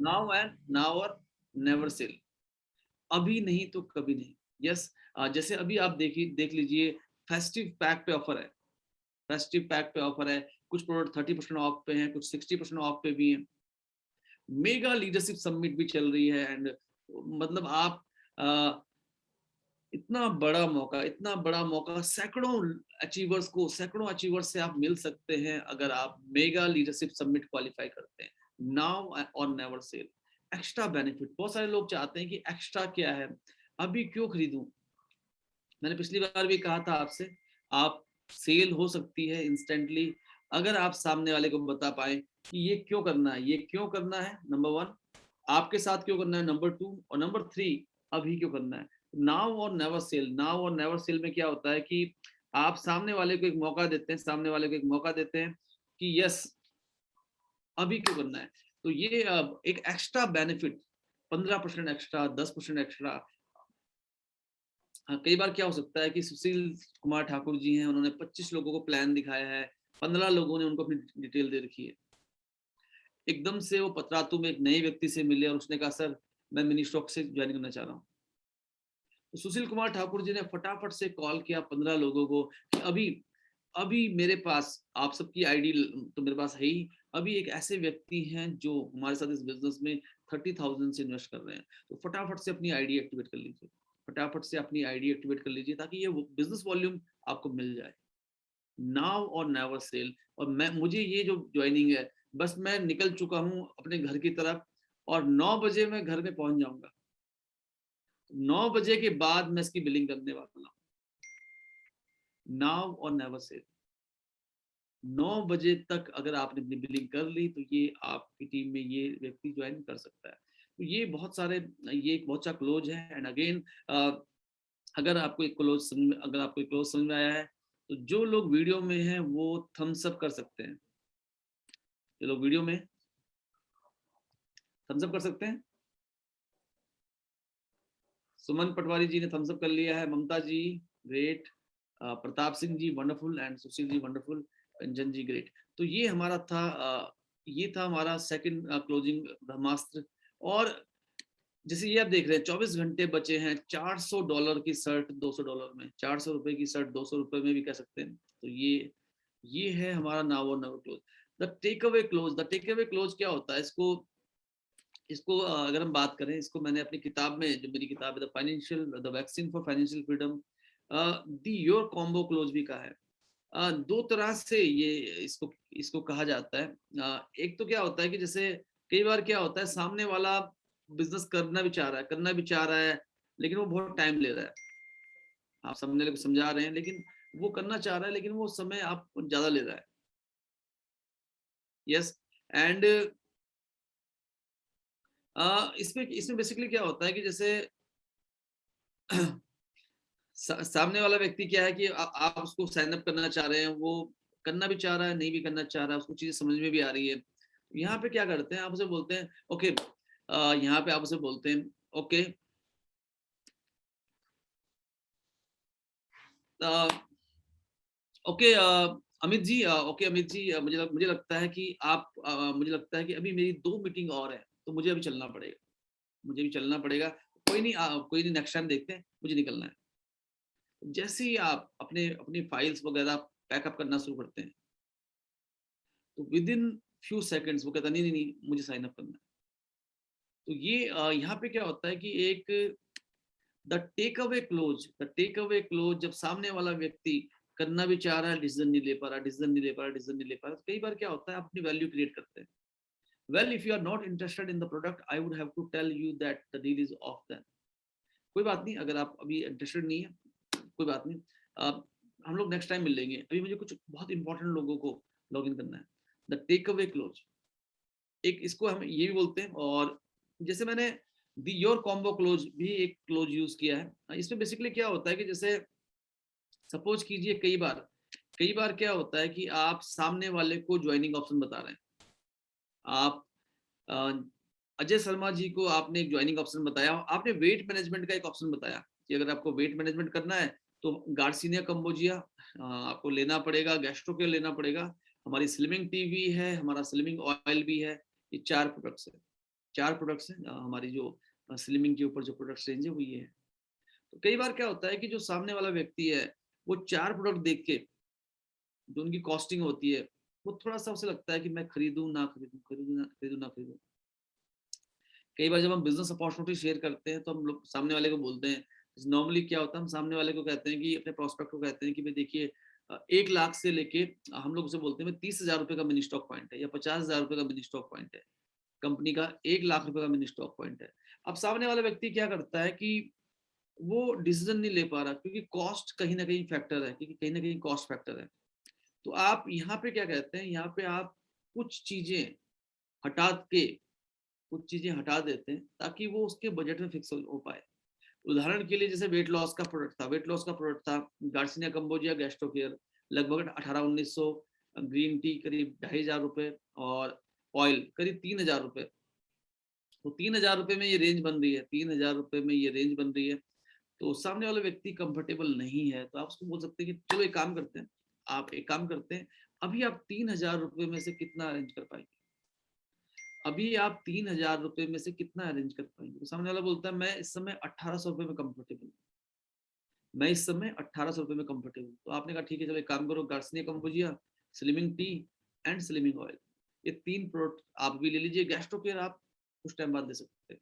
Now और never cell, अभी नहीं तो कभी नहीं। यस, जैसे अभी आप देख लीजिए, फेस्टिव पैक पे ऑफर है, फेस्टिव पैक पे ऑफर है, कुछ प्रोडक्ट 30% ऑफ पे हैं, कुछ 60% ऑफ पे भी हैं। मेगा लीडरशिप समिट भी चल रही है, एंड मतलब आप अ, इतना बड़ा मौका सैकड़ों अचीवर्स से आप मिल सकते हैं अगर आप मेगा लीडरशिप समिट क्वालिफाई करते हैं। नाउ और नेवर सेल, एक्स्ट्रा बेनिफिट। बहुत सारे लोग चाहते हैं कि एक्स्ट्रा क्या है, अभी क्यों खरीदूं। मैंने पिछली बार भी कहा था आपसे, आप सेल हो सकती है इंस्टेंटली अगर आप सामने वाले को बता पाए कि ये क्यों करना है, ये क्यों करना है, नंबर वन, आपके साथ क्यों करना है, नंबर टू, और नंबर थ्री, अभी क्यों करना है। नाउ और नेवर सेल, नाउ और नेवर सेल में क्या होता है कि आप सामने वाले को एक मौका देते हैं, सामने वाले को एक मौका देते हैं कि यस, अभी क्यों करना है। तो ये एक एक्स्ट्रा बेनिफिट, 15% एक्स्ट्रा, 10% एक्स्ट्रा। हाँ, कई बार क्या हो सकता है कि सुशील कुमार ठाकुर जी हैं, उन्होंने 25 लोगों को प्लान दिखाया है, 15 लोगों ने उनको अपनी डिटेल दे रखी है। एकदम से वो पतरातू में एक नए व्यक्ति से मिले और उसने कहा सर मैं मिनी स्टॉक से ज्वाइन करना चाह रहा हूँ। तो सुशील कुमार ठाकुर जी ने फटाफट से कॉल किया 15 लोगों को कि अभी अभी मेरे पास आप सबकी आईडी तो मेरे पास है ही, अभी एक ऐसे व्यक्ति हैं जो हमारे साथ इस बिजनेस में 30,000 से इन्वेस्ट कर रहे हैं, तो फटाफट से अपनी आईडी एक्टिवेट कर लीजिए, फटाफट से अपनी आईडी एक्टिवेट कर लीजिए ताकि ये बिजनेस वॉल्यूम आपको मिल जाए। नाउ और नेवर सेल। और मैं मुझे ये जो ज्वाइनिंग है, बस मैं निकल चुका हूँ अपने घर की तरफ और 9 बजे मैं घर में पहुंच जाऊंगा। 9 बजे के बाद मैं इसकी बिलिंग करने वाला हूँ। नाउ और नेवर सेल, 9 बजे तक अगर आपने अपनी बिलिंग कर ली तो ये आपकी टीम में ये व्यक्ति ज्वाइन कर सकता है। तो ये बहुत सारे, ये एक बहुत सा क्लोज है। एंड अगेन, अगर आपको एक क्लोज समझ में आया है तो जो लोग वीडियो में हैं वो थम्स अप कर सकते हैं, जो लोग वीडियो में थम्स अप कर सकते हैं। सुमन पटवारी जी ने थम्स अप कर लिया है, Mamata ji great, Pratap Singh ji wonderful, and Sushil ji wonderful, Kanchan ji great. तो ये था हमारा सेकंड क्लोजिंग ब्रह्मास्त्र। और जैसे ये आप देख रहे हैं 24 घंटे बचे हैं, $400 की शर्ट $200 में, 400 रुपए की शर्ट $200 में भी कह सकते हैं। तो ये है हमारा नाउ और never close. The take away close क्या होता है, इसको इसको अगर हम बात करें, इसको मैंने अपनी किताब में, जो मेरी किताब है the vaccine for financial freedom, the your combo close भी कहा है। दो तरह से ये इसको इसको कहा जाता है। एक तो क्या होता है कि जैसे कई बार क्या होता है, सामने वाला बिजनेस करना भी चाह रहा है, लेकिन वो बहुत टाइम ले रहा है। आप सामने वाले को समझा रहे हैं लेकिन वो करना चाह रहा है, लेकिन वो समय आप ज्यादा ले रहा है। यस। एंड इसमें इसमें बेसिकली क्या होता है कि जैसे सामने वाला व्यक्ति क्या है कि आप उसको साइन अप करना चाह रहे हैं, वो करना भी चाह रहा है, नहीं भी करना चाह रहा है, उसको चीजें समझ में भी आ रही है। यहाँ पे क्या करते हैं, आप उसे बोलते हैं ओके, यहाँ पे आप उसे बोलते हैं okay, okay Amit ji, okay Amit ji, मुझे लगता है कि मुझे लगता है कि अभी मेरी 2 मीटिंग और है, तो मुझे अभी चलना पड़ेगा, मुझे भी चलना पड़ेगा। कोई नहीं, नेक्स्ट टाइम देखते हैं, मुझे निकलना है। जैसे ही आप अपने अपनी फाइल्स वगैरह पैकअप करना शुरू करते हैं, तो विद इन फ्यू सेकंड्स वो कहता नहीं नहीं नहीं, मुझे साइन अप करना है। तो ये यहाँ पे क्या होता है कि एक द टेक अवे क्लोज, जब सामने वाला व्यक्ति करना भी चाह रहा है, डिसीजन नहीं ले पा रहा, डिसीजन नहीं ले पा रहा, डिसीजन नहीं ले पा रहा, तो कई बार क्या होता है, आप अपनी वैल्यू क्रिएट करते हैं। Well, if you are not interested in the product, I would have to tell you that the deal is off then. कोई बात नहीं, अगर आप अभी इंटरेस्टेड नहीं है, कोई बात नहीं, हम लोग नेक्स्ट टाइम मिल लेंगे, अभी मुझे कुछ बहुत इंपॉर्टेंट लोगों को लॉग इन करना है। द टेक अवे क्लोज, एक इसको हम ये भी बोलते हैं। और जैसे मैंने दी योर कॉम्बो क्लोज भी एक क्लोज यूज किया है। इसमें बेसिकली क्या होता है कि जैसे सपोज कीजिए, कई बार क्या होता है कि आप सामने वाले को ज्वाइनिंग ऑप्शन बता रहे हैं। आप अजय शर्मा जी को आपने एक ज्वाइनिंग ऑप्शन बताया, आपने वेट मैनेजमेंट का एक ऑप्शन बताया कि अगर आपको वेट मैनेजमेंट करना है तो गार्सिनिया कंबोजिया आपको लेना पड़ेगा, गैस्ट्रोकेल लेना पड़ेगा, हमारी स्लिमिंग टी भी है, हमारा स्लिमिंग ऑयल भी है, ये 4 प्रोडक्ट्स है। 4 प्रोडक्ट्स हैं हमारी जो स्लिमिंग के ऊपर जो प्रोडक्ट्स रेंज है वो ये है। तो कई बार क्या होता है कि जो सामने वाला व्यक्ति है वो 4 प्रोडक्ट देख के जो उनकी कॉस्टिंग होती है वो थोड़ा सा उसे लगता है कि मैं खरीदूं ना खरीदूं, खरीदूं ना खरीदूं, ना खरीदूं। कई बार जब हम बिजनेस अपॉर्चुनिटी शेयर करते हैं तो हम लोग सामने वाले को बोलते हैं, नॉर्मली क्या होता है हम सामने वाले को कहते हैं कि अपने प्रोस्पेक्ट को कहते हैं कि भाई देखिए 1 लाख से लेके हम लोग उसे बोलते हैं 30,000 रुपए का मिनी स्टॉक पॉइंट है या 50,000 रुपए का मिनी स्टॉक पॉइंट है, कंपनी का 1 लाख रुपए का मिनी स्टॉक पॉइंट है। अब सामने वाला व्यक्ति क्या करता है कि वो डिसीजन नहीं ले पा रहा क्योंकि कॉस्ट कहीं ना कहीं फैक्टर है, क्योंकि कहीं ना कहीं कॉस्ट फैक्टर है। तो आप यहाँ पे क्या कहते हैं, यहाँ पे आप कुछ चीजें हटा के कुछ चीजें हटा देते हैं ताकि वो उसके बजट में फिक्स हो पाए। उदाहरण के लिए जैसे वेट लॉस का प्रोडक्ट था, वेट लॉस का प्रोडक्ट था गार्सिनिया कंबोजिया गैस्ट्रो केयर, लगभग 1800-1900, ग्रीन टी करीब 2500 रुपए और ऑयल करीब 3000 रुपए। तो 3000 रुपए में ये रेंज बन रही है, 3000 रुपए में ये रेंज बन रही है। तो सामने वाला व्यक्ति कंफर्टेबल नहीं है तो आप उसको बोल सकते हैं कि चलो एक काम करते हैं, आप एक काम करते हैं, अभी आप 3000 रुपए में से कितना अरेंज कर पाएंगे, अभी आप 3000 रुपए में से कितना अरेंज कर पाएंगे। तो सामने वाला बोलता है मैं इस समय 1800 रुपए में कंफर्टेबल हूँ, मैं इस समय 1800 रुपए में कंफर्टेबल। तो आपने कहा ठीक है चलो एक काम करो, garcinia cambogia, slimming T and slimming oil, ये 3 प्रोडक्ट आप भी ले लीजिए। गैस्ट्रो केयर आप कुछ टाइम बाद ले सकते हैं।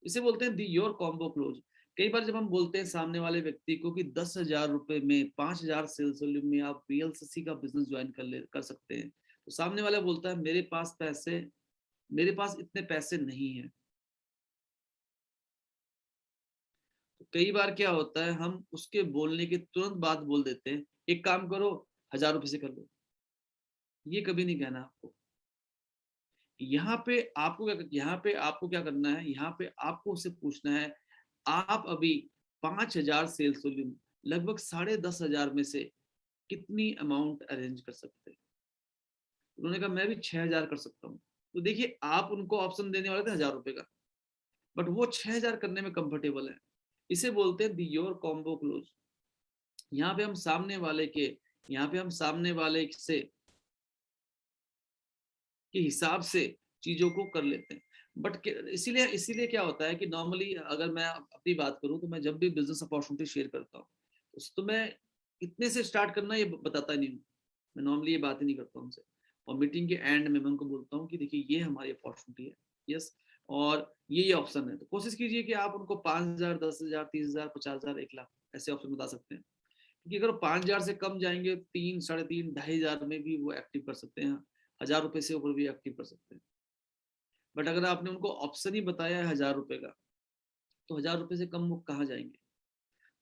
इसे बोलते हैं दी योर कॉम्बो क्लोज। कई बार जब हम बोलते हैं सामने वाले व्यक्ति को कि 10,000 रुपए में 5,000 सेल्स वॉल्यूम में आप वीएलसीसी का बिजनेस ज्वाइन कर सकते हैं, तो सामने वाला बोलता है मेरे पास इतने पैसे नहीं है। तो कई बार क्या होता है हम उसके बोलने के तुरंत बाद बोल देते हैं एक काम करो 1,000 रुपए से कर लो। ये कभी नहीं कहना आपको। यहाँ पे आपको क्या करना है, यहाँ पे आपको उससे पूछना है आप अभी 5,000 सेल्स वॉल्यूम लगभग 10,500 में से कितनी अमाउंट अरेंज कर सकते हैं। उन्होंने कहा मैं भी 6,000 कर सकता हूँ। तो देखिए आप उनको ऑप्शन देने वाले थे 1,000 रुपए का, बट वो 6,000 करने में कंफर्टेबल है। इसे बोलते हैं दी योर कॉम्बो क्लोज। यहाँ पे हम सामने वाले के यहाँ पे हम सामने वाले से के हिसाब से चीजों को कर लेते हैं। बट इसीलिए इसीलिए क्या होता है कि नॉर्मली अगर मैं अपनी बात करूं तो मैं जब भी बिजनेस अपॉर्चुनिटी शेयर करता हूँ तो मैं इतने से स्टार्ट करना ये बताता नहीं हूँ। मैं नॉर्मली ये बात ही नहीं करता उनसे, और मीटिंग के एंड में मैं उनको बोलता हूँ कि देखिए ये हमारी अपॉर्चुनिटी है, यस, और ये ऑप्शन है। तो कोशिश कीजिए कि आप उनको 5,000, 10,000, 30,000, 50,000, 1 लाख ऐसे ऑप्शन बता सकते हैं। क्योंकि अगर 5,000 से कम जाएंगे 3, 3.5, 2,500 में भी वो एक्टिव कर सकते हैं, 1,000 रुपए से ऊपर भी एक्टिव कर सकते हैं। बट अगर आपने उनको ऑप्शन ही बताया है 1,000 रुपए का, तो 1,000 रुपए से कम वो कहाँ जाएंगे।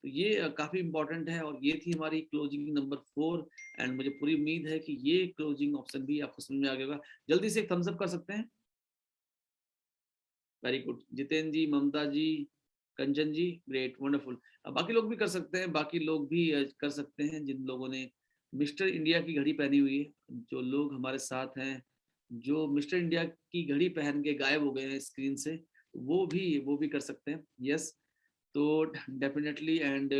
तो ये काफी इंपॉर्टेंट है, और ये थी हमारी क्लोजिंग नंबर 4। एंड मुझे पूरी उम्मीद है कि ये क्लोजिंग ऑप्शन भी आपको समझ में आ गया होगा। जल्दी से एक थम्स अप कर सकते हैं। वेरी गुड, जितेंद्र जी, ममता जी, कंचन जी, ग्रेट, वंडरफुल। बाकी लोग भी कर सकते हैं, बाकी लोग भी कर सकते हैं जिन लोगों ने मिस्टर इंडिया की घड़ी पहनी हुई है। जो लोग हमारे साथ हैं जो मिस्टर इंडिया की घड़ी पहन के गायब हो गए हैं स्क्रीन से, वो भी कर सकते हैं, यस। तो डेफिनेटली एंड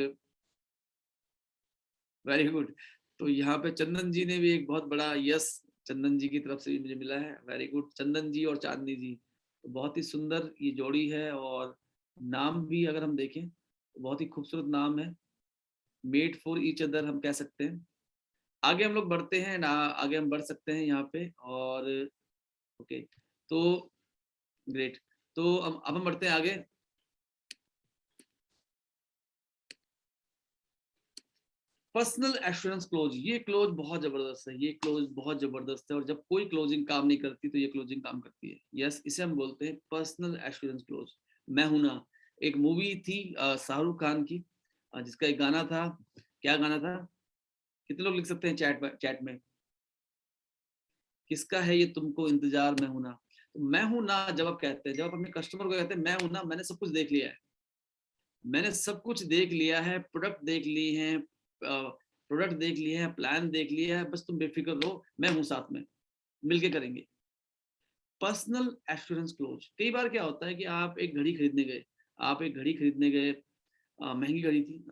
वेरी गुड। तो यहाँ पे चंदन जी ने भी एक बहुत बड़ा यस चंदन जी की तरफ से भी मुझे मिला है। वेरी गुड, चंदन जी और चांदनी जी, तो बहुत ही सुंदर ये जोड़ी है। और नाम भी अगर हम देखें तो बहुत ही खूबसूरत नाम है, मेड फॉर ईच अदर हम कह सकते हैं। आगे हम लोग बढ़ते हैं ना, आगे हम बढ़ सकते हैं यहाँ पे। और ओके, तो ग्रेट। तो अब हम बढ़ते हैं आगे। पर्सनल एश्योरेंस क्लोज, ये क्लोज बहुत जबरदस्त है, ये क्लोज बहुत जबरदस्त है। और जब कोई क्लोजिंग काम नहीं करती तो ये क्लोजिंग काम करती है, यस। इसे हम बोलते हैं पर्सनल एश्योरेंस क्लोज। मैं हूं ना, एक मूवी थी शाहरुख खान की, जिसका एक गाना था। क्या गाना था? कितने लोग लिख सकते हैं चैट में? किसका है ये तुमको इंतजार, मैं हूं ना। तो मैं हूं ना जब आप कहते हैं, जब आप अपने कस्टमर को कहते हैं मैं हूं ना, मैंने सब कुछ देख लिया है, मैंने सब कुछ देख लिया है, प्रोडक्ट देख लिए हैं, प्रोडक्ट देख लिए हैं, प्लान देख लिया है, बस तुम बेफिक्र रहो, मैं हूँ साथ में, मिलके करेंगे। Personal assurance close. कई बार क्या होता है कि आप एक घड़ी खरीदने गए, आप एक घड़ी खरीदने गए, महंगी घड़ी थी,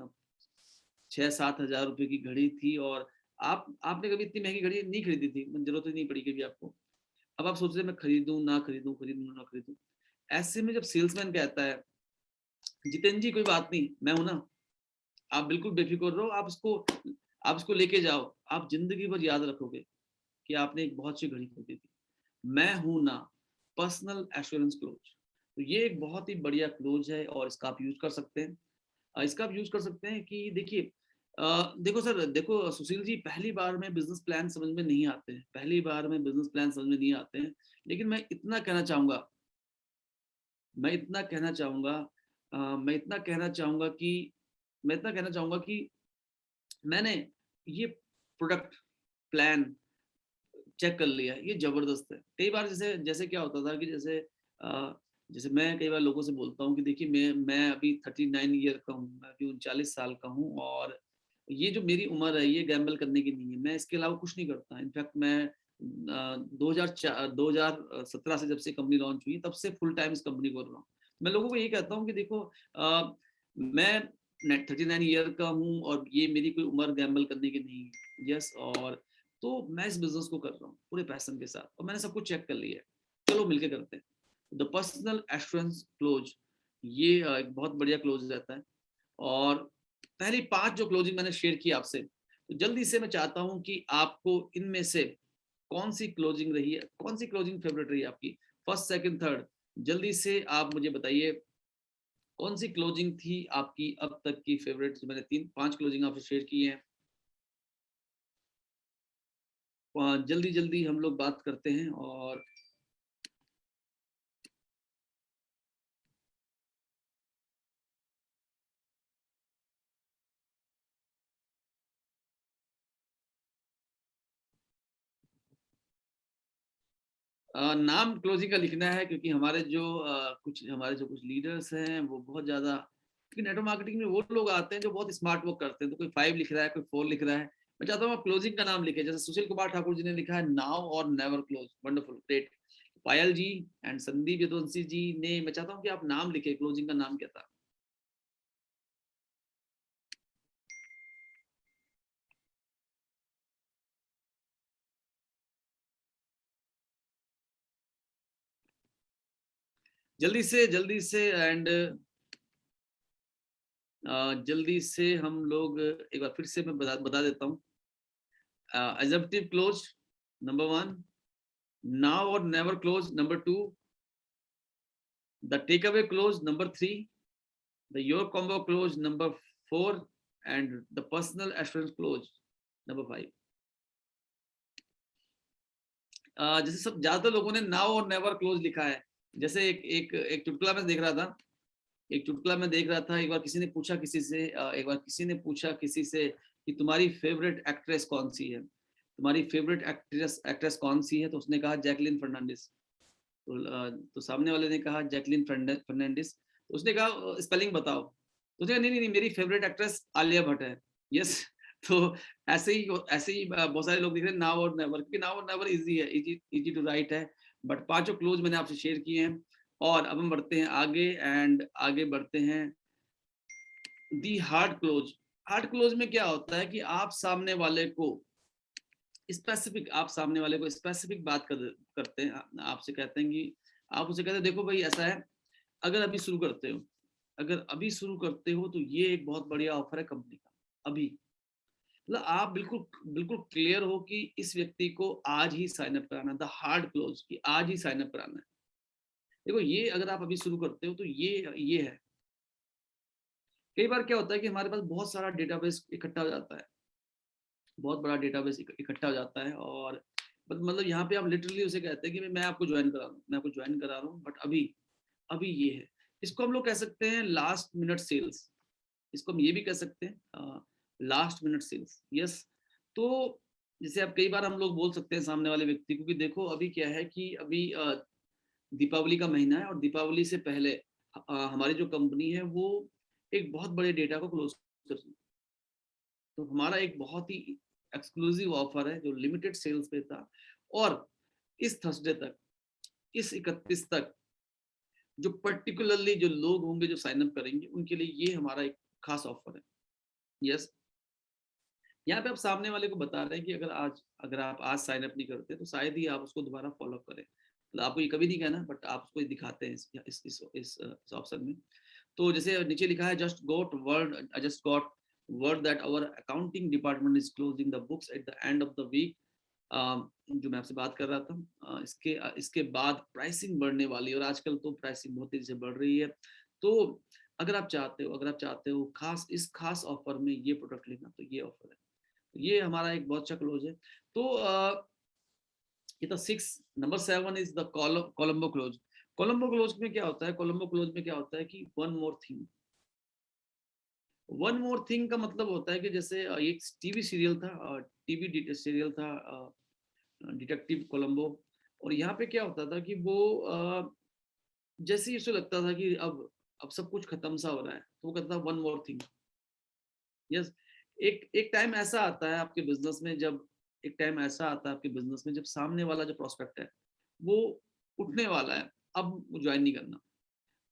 6-7 हजार रुपए की घड़ी थी, और आपने कभी इतनी महंगी घड़ी नहीं खरीदी थी, जरूरत ही नहीं पड़ी कभी आपको। अब आप सोच रहे हैं मैं खरीदूं ना खरीदूं, खरीदूं ना खरीदूं। ऐसे में जब सेल्समैन कहता है जितेंद्र जी कोई बात नहीं, मैं हूं ना, आप बिल्कुल बेफिक्र रहो, आप इसको लेके जाओ, आप जिंदगी भर याद रखोगे कि आपने एक बहुत सी घड़ी खरीदी थी, मैं हूं ना, पर्सनल एश्योरेंस क्लोज। तो ये एक बहुत ही बढ़िया क्लोज है और इसका आप यूज कर सकते हैं। इसका आप यूज कर सकते हैं कि देखिए, देखो सर, देखो सुशील जी, पहली बार में बिजनेस प्लान समझ में नहीं आते हैं, पहली बार में बिजनेस प्लान समझ में नहीं आते हैं, लेकिन मैं इतना कहना चाहूंगा मैं इतना कहना चाहूंगा कि मैं इतना कहना चाहूंगा कि मैंने ये प्रोडक्ट प्लान चेक कर लिया, ये जबरदस्त है। कई बार जैसे जैसे क्या होता था कि जैसे मैं कई बार लोगों से बोलता हूँ कि देखिए मैं अभी 39 ईयर का हूँ, मैं अभी 39 साल का हूँ, और ये जो मेरी उम्र है ये गैम्बल करने की नहीं है, मैं इसके अलावा कुछ नहीं करता। इनफैक्ट मैं 2017 से जब से कंपनी लॉन्च हुई तब से फुल टाइम इस कंपनी को कर रहा हूँ। मैं लोगों को यही कहता हूँ कि देखो, मैं 39 ईयर का हूँ और ये मेरी कोई उम्र गैम्बल करने की नहीं है। यस, और तो मैं इस बिजनेस को कर रहा हूँ पूरे पैशन के साथ, और मैंने सब कुछ चेक कर लिया है, चलो मिलके करते हैं। द पर्सनल एश्योरेंस क्लोज, ये एक बहुत बढ़िया क्लोज रहता है। और पहली 5 जो क्लोजिंग मैंने शेयर की आपसे, तो जल्दी से मैं चाहता हूं कि आपको इनमें से कौन सी क्लोजिंग रही है, कौन सी क्लोजिंग फेवरेट रही है आपकी, फर्स्ट सेकंड थर्ड, जल्दी से आप मुझे बताइए कौन सी क्लोजिंग थी आपकी अब तक की फेवरेट। मैंने 3-5 क्लोजिंग आपसे शेयर की है, जल्दी जल्दी हम लोग बात करते हैं। और नाम क्लोजिंग का लिखना है, क्योंकि हमारे जो कुछ लीडर्स हैं वो बहुत ज्यादा, क्योंकि नेटवर्क मार्केटिंग में वो लोग आते हैं जो बहुत स्मार्ट वर्क करते हैं, तो कोई 5 लिख रहा है, कोई 4 लिख रहा है। मैं चाहता हूँ आप क्लोजिंग का नाम लिखे, जैसे सुशील कुमार ठाकुर जी ने लिखा है नाउ और never close, wonderful, great. Payal ji and Sandeep Yaduvanshi ji ने, मैं चाहता हूँ कि आप नाम लिखे, क्लोजिंग का नाम क्या था। जल्दी से एंड जल्दी से हम लोग एक बार फिर से मैं बता देता हूँ। एजम्पटिव close number 1, now or never close number 2, the takeaway close number 3, the your combo close number 4, and the personal assurance close number 5। जैसे सब ज्यादातर लोगों ने नाउ और नेवर क्लोज लिखा है। जैसे एक चुटकुला में देख रहा था, एक बार किसी ने पूछा किसी से, कि तुम्हारी फेवरेट एक्ट्रेस कौन सी है, तुम्हारी फेवरेट एक्ट्रेस कौन सी है, तो उसने कहा जैकलिन फर्नांडिस। तो सामने वाले ने कहा जैकलिन फर्नांडिस, तो उसने कहा स्पेलिंग बताओ, तो उसने कहा नहीं नहीं नहीं, मेरी फेवरेट एक्ट्रेस आलिया भट्ट है। यस। तो ऐसे ही बहुत सारे लोग दिख रहे हैं नाउ और नेवर, क्योंकि नाउ और नेवर इजी है, इजी इजी टू राइट है। बट 5 क्लोज मैंने आपसे शेयर किए हैं, और अब हम बढ़ते हैं आगे, एंड आगे बढ़ते हैं दी हार्ड क्लोज। हार्ड क्लोज में क्या होता है कि आप सामने वाले को स्पेसिफिक बात करते हैं, आपसे कहते हैं कि आप उसे कहते हैं देखो भाई ऐसा है, अगर अभी शुरू करते हो, तो ये एक बहुत बढ़िया ऑफर है कंपनी का अभी। मतलब आप बिल्कुल बिल्कुल क्लियर हो कि इस व्यक्ति को आज ही साइन अप कराना है, द हार्ड क्लोज कि आज ही साइन अप कराना है। देखो ये अगर आप अभी शुरू करते हो तो ये है। कई बार क्या होता है कि हमारे पास बहुत सारा डेटाबेस इकट्ठा हो जाता है, बहुत बड़ा डेटाबेस इकट्ठा हो जाता है, और मतलब यहाँ पे आप लिटरली उसे कहते हैं कि मैं आपको ज्वाइन करा रहा हूँ, बट अभी अभी ये है। इसको हम लोग कह सकते हैं लास्ट मिनट सेल्स, इसको हम ये भी कह सकते हैं लास्ट मिनट सेल्स। यस। तो जैसे अब कई बार हम लोग बोल सकते हैं सामने वाले व्यक्ति को कि देखो अभी क्या है कि अभी दीपावली का महीना है, और दीपावली से पहले हमारी जो कंपनी है वो एक बहुत बड़े डेटा को क्लोज कर, तो हमारा एक बहुत ही एक्सक्लूसिव ऑफर है जो लिमिटेड सेल्स पे था, और इस थर्सडे तक, इस 31 तक, जो पर्टिकुलरली जो लोग होंगे जो साइन अप करेंगे उनके लिए ये हमारा एक खास ऑफर है। यस। यहाँ पे आप सामने वाले को बता रहे हैं कि अगर आप आज साइन अप नहीं करते तो शायद ही आप उसको दोबारा फॉलो करें। मतलब आपको ये कभी नहीं कहना, बट आप उसको ये दिखाते हैं इस ऑप्शन में। तो जैसे नीचे लिखा है, just got word that our accounting department is closing the books at the end of the week. जो मैं आपसे बात कर रहा था, इसके बाद प्राइसिंग बढ़ने वाली है, और आजकल तो प्राइसिंग बहुत तेजी से बढ़ रही है। तो अगर आप चाहते हो खास इस खास ऑफर में ये प्रोडक्ट लेना, तो ये ऑफर है। ये हमारा एक बहुत अच्छा क्लोज है। तो ये तो 6। Number 7 is the Colombo close. Colombo close में क्या होता है? कोलंबो क्लोज में क्या होता है कि one more thing. One more thing का मतलब होता है कि जैसे एक टीवी सीरियल था, टीवी सीरियल था डिटेक्टिव कोलंबो। और यहाँ पे क्या होता था कि वो जैसे ही उसे लगता था कि अब सब कुछ खत्म सा हो रहा है, तो वो कहता था वन मोर थिंग। यस। एक एक टाइम ऐसा आता है आपके बिजनेस में, जब सामने वाला जो प्रोस्पेक्ट है वो उठने वाला है, अब ज्वाइन नहीं करना,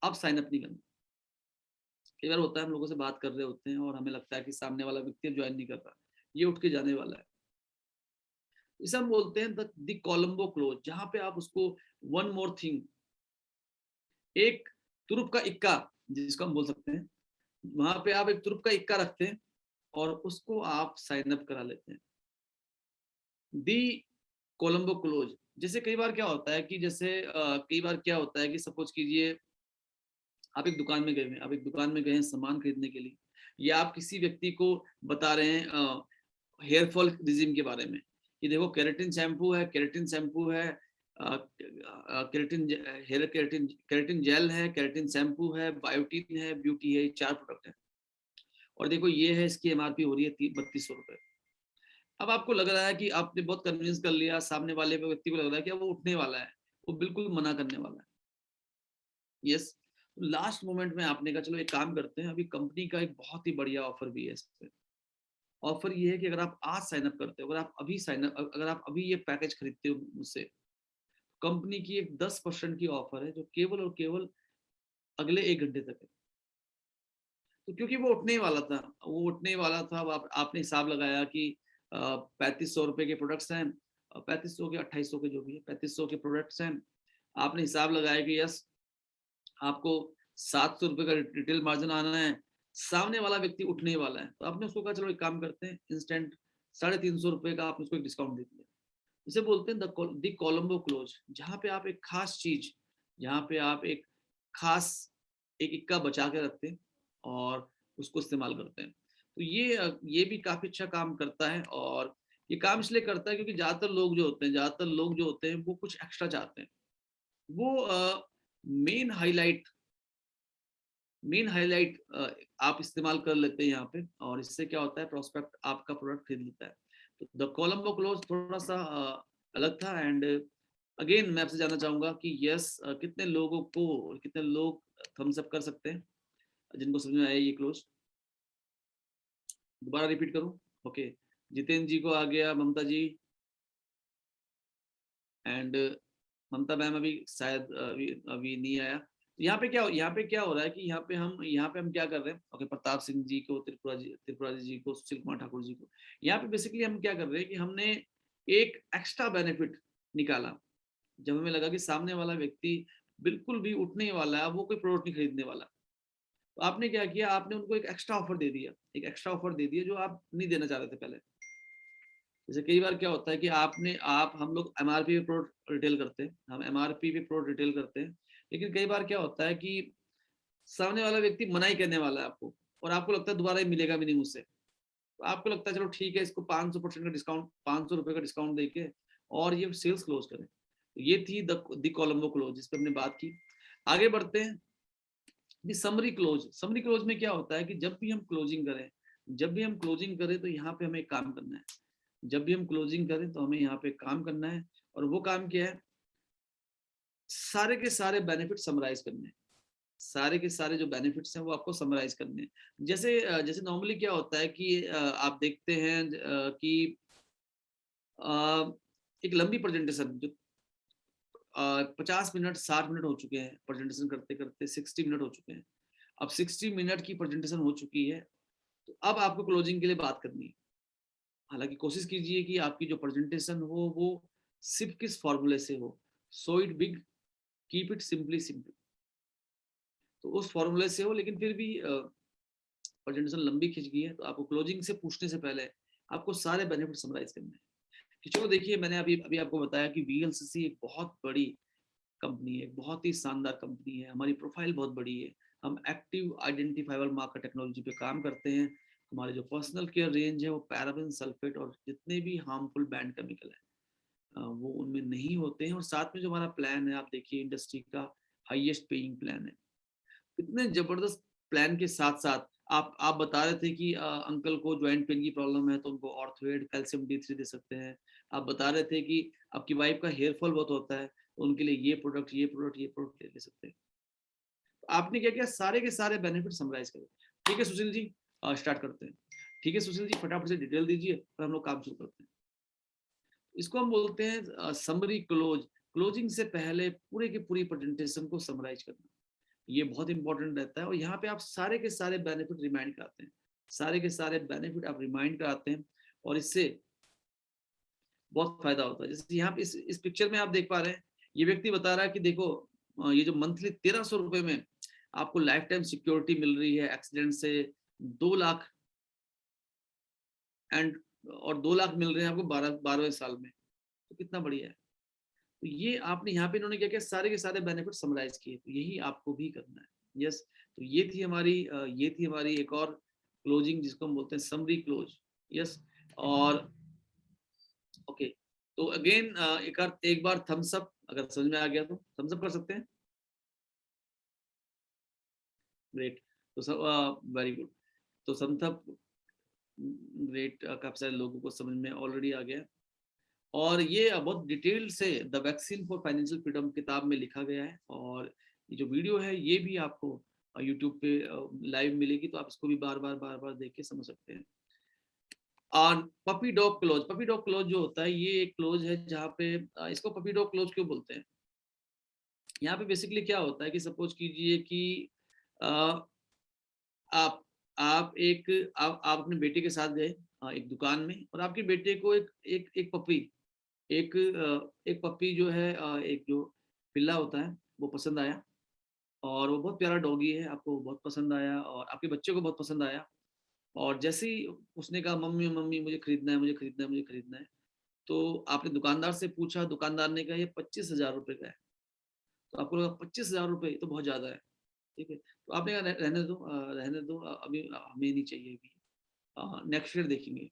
अब साइन अप नहीं करना। कई बार होता है हम लोगों से बात कर रहे होते हैं और हमें लगता है कि सामने वाला व्यक्ति ज्वाइन नहीं कर रहा, ये उठ के जाने वाला है। इसे हम बोलते हैं द कोलंबो क्लोज, जहां पे आप उसको वन मोर थिंग, एक तुरुप का इक्का जिसको हम बोल सकते हैं, वहां पे आप एक तुरुप का इक्का रखते हैं और उसको आप साइन अप करा लेते हैं। दी कोलंबो क्लोज। जैसे कई बार क्या होता है कि सपोज कीजिए आप एक दुकान में गए हैं, सामान खरीदने के लिए, या आप किसी व्यक्ति को बता रहे हैं हेयर फॉल रिजीम के बारे में कि देखो केराटिन शैम्पू है, केराटिन हेयर केराटिन जेल है, केराटिन शैम्पू है, बायोटीन है, ब्यूटी है, 4 प्रोडक्ट है। और देखो ये है, इसकी एमआरपी हो रही है 3200 रुपए। अब आपको लग रहा है कि आपने बहुत कन्विंस कर लिया, सामने वाले व्यक्ति को लग रहा है कि अब वो उठने वाला है, वो बिल्कुल मना करने वाला है। यस। लास्ट मोमेंट में आपने कहा चलो एक काम करते हैं, अभी कंपनी का एक बहुत ही बढ़िया ऑफर भी है इस पे। ऑफर ये है कि अगर आप आज साइन अप करते हो, अगर आप अभी ये पैकेज खरीदते हो मुझसे, कंपनी की एक 10% की ऑफर है, जो केवल और केवल अगले 1 घंटे तक है। तो क्योंकि वो उठने वाला था, अब आपने हिसाब लगाया कि 3500 रुपए के प्रोडक्ट्स हैं, 3500 के 2800 के जो भी है, 3500 के प्रोडक्ट्स हैं। आपने हिसाब लगाया कि यस आपको 700 रुपए का रिटेल मार्जिन आना है, सामने वाला व्यक्ति उठने वाला है, तो आपने उसको कहा चलो एक काम करते हैं, इंस्टेंट 350 रुपए का आपने उसको एक डिस्काउंट दे दिया। इसे बोलते हैं द कोलंबो क्लोज, जहाँ पे आप एक खास चीज, जहाँ पे आप एक खास एक इक्का बचा के रखते हैं और उसको इस्तेमाल करते हैं। तो ये भी काफी अच्छा काम करता है। और ये काम इसलिए करता है क्योंकि ज्यादातर लोग जो होते हैं वो कुछ एक्स्ट्रा चाहते हैं। वो मेन हाईलाइट मेन हाईलाइट आप इस्तेमाल कर लेते हैं यहाँ पे, और इससे क्या होता है, प्रोस्पेक्ट आपका प्रोडक्ट खरीद लेता है। तो द कोलंबो क्लोज थोड़ा सा अलग था। एंड अगेन मैं आपसे जानना चाहूंगा कि यस कितने लोग थम्स अप कर सकते हैं जिनको समझ में आया ये क्लोज? दोबारा रिपीट करूं? ओके। जितेंद्र जी को आ गया, ममता जी एंड ममता मैम अभी शायद अभी नहीं आया। तो यहाँ पे क्या हो रहा है कि यहाँ पे हम क्या कर रहे हैं? ओके, प्रताप सिंह जी को, त्रिपुरा जी को, सुशील कुमार ठाकुर जी को, यहाँ पे बेसिकली हम क्या कर रहे हैं कि हमने एक एक्स्ट्रा बेनिफिट निकाला। जब हमें लगा कि सामने वाला व्यक्ति बिल्कुल भी उठने वाला है, वो कोई प्रोडक्ट नहीं खरीदने वाला, तो आपने क्या किया, आपने उनको एक एक्स्ट्रा ऑफर दे दिया जो आप नहीं देना चाह रहे थे पहले। जैसे कई बार क्या होता है कि हम लोग एमआरपी पे प्रोडक्ट रिटेल करते हैं, लेकिन कई बार क्या होता है कि सामने वाला व्यक्ति मना ही करने वाला है आपको, और आपको लगता है दोबारा ही मिलेगा भी नहीं मुझसे। तो आपको लगता है चलो ठीक है, इसको 500% का डिस्काउंट, 500 रुपए का डिस्काउंट देके और ये सेल्स क्लोज करें। तो ये थी द कोलंबो क्लोज, जिस पे हमने बात की। आगे बढ़ते हैं। समरी क्लोज में क्या होता है कि जब भी हम क्लोजिंग करें तो यहाँ पे हमें एक काम करना है। और वो काम क्या है? सारे के सारे बेनिफिट समराइज करने हैं। सारे के सारे जो बेनिफिट्स हैं वो आपको समराइज करने हैं। जैसे नॉर्मली क्या होता है कि आप देखते हैं कि एक लंबी प्रेजेंटेशन जो 50 मिनट 60 मिनट हो चुके हैं, प्रेजेंटेशन करते करते 60 मिनट हो चुके हैं। अब 60 मिनट की प्रेजेंटेशन हो चुकी है, तो अब आपको क्लोजिंग के लिए बात करनी है। हालांकि कोशिश कीजिए कि आपकी जो प्रेजेंटेशन हो वो सिर्फ किस फॉर्मूले से हो, so it big, keep it simply simple, तो उस फॉर्मूले से हो। लेकिन फिर भी प्रेजेंटेशन लंबी खिंच गई है तो आपको क्लोजिंग से पूछने से पहले आपको सारे बेनिफिट समराइज करने हैं कि चलो देखिए, मैंने अभी अभी आपको बताया कि वीएलसीसी एक बहुत बड़ी कंपनी है, बहुत ही शानदार कंपनी है, हमारी प्रोफाइल बहुत बड़ी है, हम एक्टिव आइडेंटिफाइबल मार्कर टेक्नोलॉजी पे काम करते हैं। हमारे जो पर्सनल केयर रेंज है वो पैराबेन, सल्फेट और जितने भी हार्मफुल बैंड केमिकल है वो उनमें नहीं होते हैं। और साथ में जो हमारा प्लान है, आप देखिए इंडस्ट्री का हाईएस्ट पेइंग प्लान है। इतने जबरदस्त प्लान के साथ साथ आप बता रहे थे कि अंकल को जॉइंट पेन की प्रॉब्लम है तो उनको ऑर्थोएड कैल्शियम D3 दे सकते हैं। आप बता रहे थे कि आपकी वाइफ का हेयर फॉल बहुत होता है तो उनके लिए ये प्रोडक्ट ले सकते हैं। तो आपने क्या किया, सारे के सारे बेनिफिट समराइज करें। ठीक है सुशील जी, स्टार्ट करते हैं। ठीक है सुशील जी, फटाफट से डिटेल दीजिए और हम लोग काम शुरू करते हैं। इसको हम बोलते हैं समरी क्लोज। क्लोजिंग से पहले पूरे की पूरी प्रेजेंटेशन को समराइज करना, ये बहुत इंपॉर्टेंट रहता है। और यहाँ पे आप सारे के सारे बेनिफिट रिमाइंड कराते हैं, सारे के सारे बेनिफिट आप रिमाइंड कराते हैं और इससे बहुत फायदा होता है। जैसे यहाँ पे इस पिक्चर में आप देख पा रहे हैं, ये व्यक्ति बता रहा है कि देखो ये जो मंथली 1300 रुपए में आपको लाइफ टाइम सिक्योरिटी मिल रही है एक्सीडेंट से, 2 लाख एंड और 2 लाख मिल रहे हैं आपको 12वें साल में, तो कितना बढ़िया है। तो ये आपने यहाँ पे इन्होंने क्या किया, सारे के सारे बेनिफिट समराइज किए, तो यही आपको भी करना है। यस, तो ये थी हमारी एक और क्लोजिंग जिसको हम बोलते हैं समरी क्लोज। यस, और ओके, तो अगेन एक बार थम्स अप, अगर समझ में आ गया तो थम्स अप कर सकते हैं। ग्रेट, तो सब वेरी गुड। तो थम्स अप, ग्रेट, काफी सारे लोगों को समझ में ऑलरेडी आ गया। और ये बहुत डिटेल से the vaccine for financial freedom किताब में लिखा गया है। और ये जो वीडियो है ये भी आपको यूट्यूब पे लाइव मिलेगी, तो आप इसको भी बार बार देख के समझ सकते हैं। और पपी डॉग क्लोज जो होता है, ये एक क्लोज है जहाँ पे इसको पपी डॉग क्लोज क्यों बोलते हैं। यहाँ पे बेसिकली क्या होता है कि सपोज कीजिए कि अ, आप आप अपने बेटे के साथ गए एक दुकान में, और आपके बेटे को एक पपी, एक पपी जो है एक जो पिल्ला होता है वो पसंद आया, और वो बहुत प्यारा डॉगी है, आपको बहुत पसंद आया और आपके बच्चे को बहुत पसंद आया। और जैसे ही उसने कहा मम्मी मम्मी मुझे खरीदना है, मुझे खरीदना है, मुझे खरीदना है, तो आपने दुकानदार से पूछा, दुकानदार ने कहा ये 25,000 रुपए का है। तो आपको लगा 25,000 रुपए तो बहुत ज्यादा है। ठीक है, तो आपने कहा रहने दो, रहने दो, अभी हमें नहीं चाहिए, अभी नेक्स्ट ईयर देखेंगे।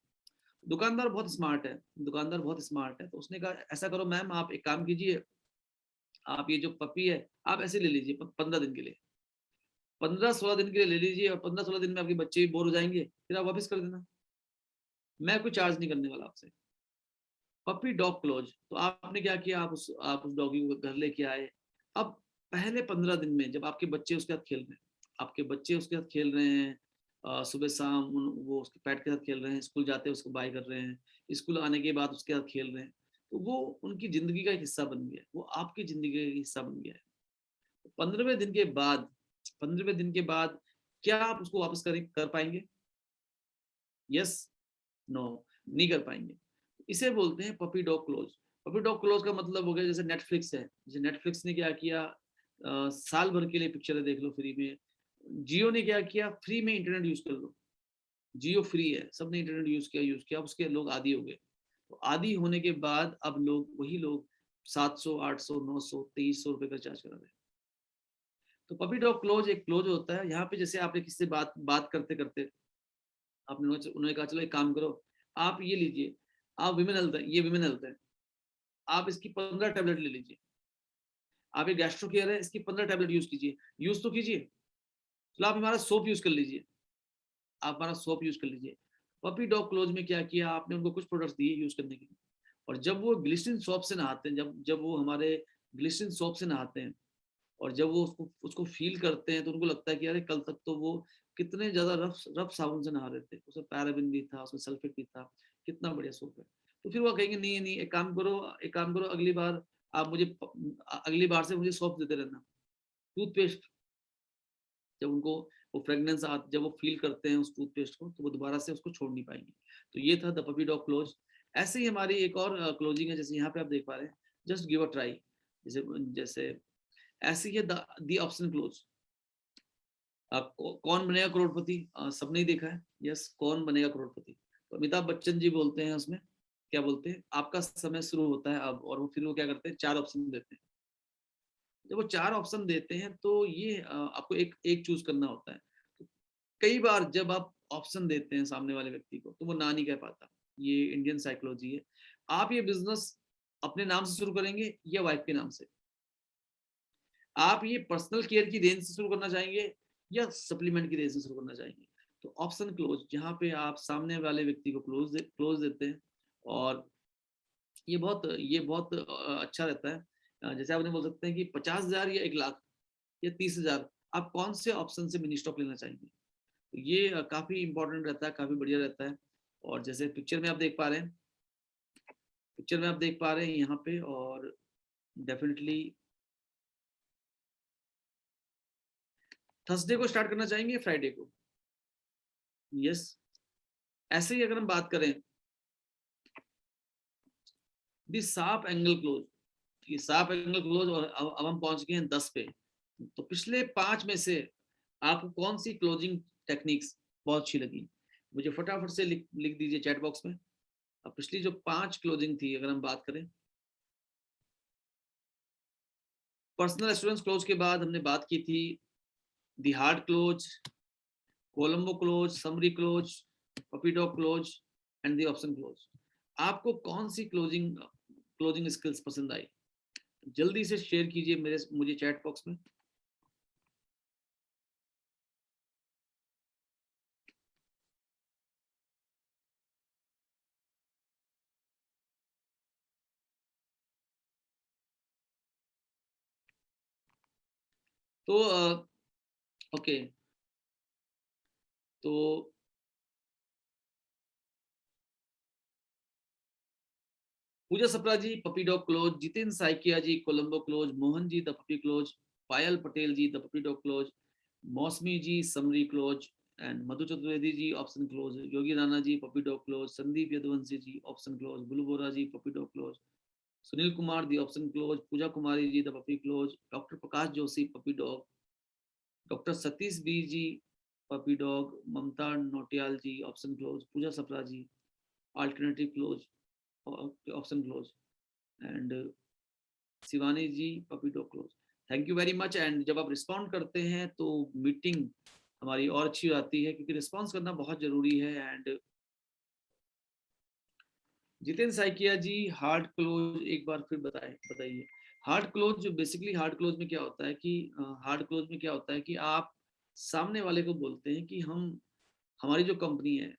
दुकानदार बहुत स्मार्ट है, दुकानदार बहुत स्मार्ट है, तो उसने कहा ऐसा करो मैम, आप एक काम कीजिए, आप ये जो पपी है आप ऐसे ले लीजिए 15 दिन के लिए, 15-16 दिन के लिए ले लीजिए, और 15-16 दिन में आपके बच्चे भी बोर हो जाएंगे, फिर आप वापस कर देना, मैं कोई चार्ज नहीं करने वाला आपसे। पपी डॉग क्लोज, तो आपने क्या किया, आप उस डॉगी को घर लेके आए। अब पहले 15 दिन में जब आपके बच्चे उसके साथ खेल रहे हैं, आपके बच्चे उसके साथ खेल रहे हैं, सुबह शाम वो उसके पेट के साथ खेल रहे हैं, स्कूल जाते हैं उसको बाय कर रहे हैं, स्कूल आने के बाद उसके साथ खेल रहे हैं, तो वो उनकी जिंदगी का एक हिस्सा बन गया है, वो आपकी जिंदगी का हिस्सा बन गया है। 15वें दिन के बाद क्या आप उसको वापस कर पाएंगे? यस, नो, नहीं कर पाएंगे। इसे बोलते हैं puppy dog close. Puppy dog close का मतलब हो गया जैसे नेटफ्लिक्स है, जैसे नेटफ्लिक्स ने क्या किया, साल भर के लिए पिक्चरें देख लो फ्री में। जियो ने क्या किया, फ्री में इंटरनेट यूज कर लो, जियो फ्री है, सबने इंटरनेट यूज किया, उसके लोग आदी हो गए। तो आदी होने के बाद अब वही लोग 700, 800, 900, 2300 रुपए का चार्ज करा रहे हैं। तो पपी डॉग क्लोज एक क्लोज होता है। यहाँ पे जैसे आपने किसी से बात बात करते करते आपने उन्होंने कहा चलो एक काम करो, आप ये लीजिए, आप विमेन हेल्थ है, ये विमेन हेल्थ है, आप इसकी 15 टैबलेट ले लीजिए। आप ये गैस्ट्रो केयर है, इसकी 15 टैबलेट यूज कीजिए, यूज तो कीजिए। चलो आप हमारा सोप यूज कर लीजिए, आप हमारा सोप यूज कर लीजिए। पपी डॉग क्लोज में क्या किया आपने, उनको कुछ प्रोडक्ट्स दिए यूज करने के लिए, और जब वो ग्लिसरीन सोप से नहाते हैं, जब जब वो हमारे ग्लिसरीन सोप से नहाते हैं, और जब वो उसको उसको फील करते हैं, तो उनको लगता है कि अरे कल तक तो वो कितने ज्यादा रफ रफ साबुन से नहा रहे थे, उसमें पैराबिन भी था, उसमें सल्फेट भी था, कितना बढ़िया सोप है। तो फिर वो कहेंगे नहीं नहीं, एक काम करो, अगली बार आप मुझे अगली बार से मुझे सोप देते रहना। टूथपेस्ट, जब उनको वो फ्रेगनेंस जब वो फील करते हैं उस टूथपेस्ट को, तो वो दोबारा से उसको छोड़ नहीं पाएंगे। तो ये था द पपी डॉग क्लोज। ऐसे ही हमारी एक और क्लोजिंग है, जैसे यहाँ पे आप देख पा रहे हैं, जस्ट गिव अ ट्राई। जैसे जैसे ऐसे ही है द ऑप्शन क्लोज। कौन बनेगा करोड़पति, सबने ही देखा है, यस, कौन बनेगा करोड़पति। तो अमिताभ बच्चन जी बोलते हैं उसमें, क्या बोलते हैं, आपका समय शुरू होता है अब, और वो फिर वो क्या करते हैं, 4 ऑप्शन देते हैं। जब वो 4 ऑप्शन देते हैं तो ये आपको एक एक चूज करना होता है। तो कई बार जब आप ऑप्शन देते हैं सामने वाले व्यक्ति को तो वो ना नहीं कह पाता। ये इंडियन साइकोलॉजी है। आप ये बिजनेस अपने नाम से शुरू करेंगे या वाइफ के नाम से? आप ये पर्सनल केयर की रेंज से शुरू करना चाहेंगे या सप्लीमेंट की रेंज से शुरू करना चाहेंगे? तो ऑप्शन क्लोज, जहाँ पे आप सामने वाले व्यक्ति को क्लोज देते हैं, और ये बहुत अच्छा रहता है। जैसे आपने बोल सकते हैं कि 50,000 या 1 लाख या 30,000, आप कौन से ऑप्शन से मिनी स्टॉक लेना चाहेंगे? तो ये काफी इंपॉर्टेंट रहता है, काफी बढ़िया रहता है। और जैसे पिक्चर में आप देख पा रहे हैं, यहाँ पे, और डेफिनेटली थर्सडे को स्टार्ट करना चाहेंगे, फ्राइडे को? यस। ऐसे ही अगर हम बात करें दी शार्प एंगल क्लोज, ये शार्प एंगल क्लोज, और अब हम पहुंच गए हैं 10 पे। तो पिछले 5 में से आपको कौन सी क्लोजिंग टेक्निक्स बहुत अच्छी लगी? मुझे फटाफट से लिख दीजिए चैट बॉक्स में। अब पिछली जो 5 क्लोजिंग थी, अगर हम बात करें, पर्सनल एश्योरेंस क्लोज के बाद हमने बात की थी दी hard close, Colombo close, summary close, puppy dog close and the option close. आपको कौन सी क्लोजिंग स्किल्स पसंद आई? जल्दी से शेयर कीजिए मुझे चैट बॉक्स में। तो ओके, तो Pooja Sapra ji puppy dog close, Jitin Saikia ji Colombo close, Mohan ji the puppy close, Payal Patel ji the puppy dog close, Mousumi ji summary close, and Madhu Chaturvedi ji option close, Yogi Rana ji puppy dog close, Sandeep Yaduvanshi ji option close, Bulu Bora ji puppy dog close, Sunil Kumar the option close, Pooja Kumari ji the puppy close, doctor Prakash Joshi puppy dog, doctor Satish B ji puppy dog, Mamta Notiyal ji option close, Pooja Sapra ji alternative close, option close, and Shivani ji puppy dog close. Thank you very much. And जब आप respond करते हैं तो meeting हमारी और अच्छी आती है, क्योंकि रिस्पॉन्स करना बहुत जरूरी है। And Jitendra Saikia ji hard close एक बार फिर बताइए। हार्ड क्लोज, जो बेसिकली हार्ड क्लोज में क्या होता है कि आप सामने वाले को बोलते हैं कि हमारी जो कंपनी है,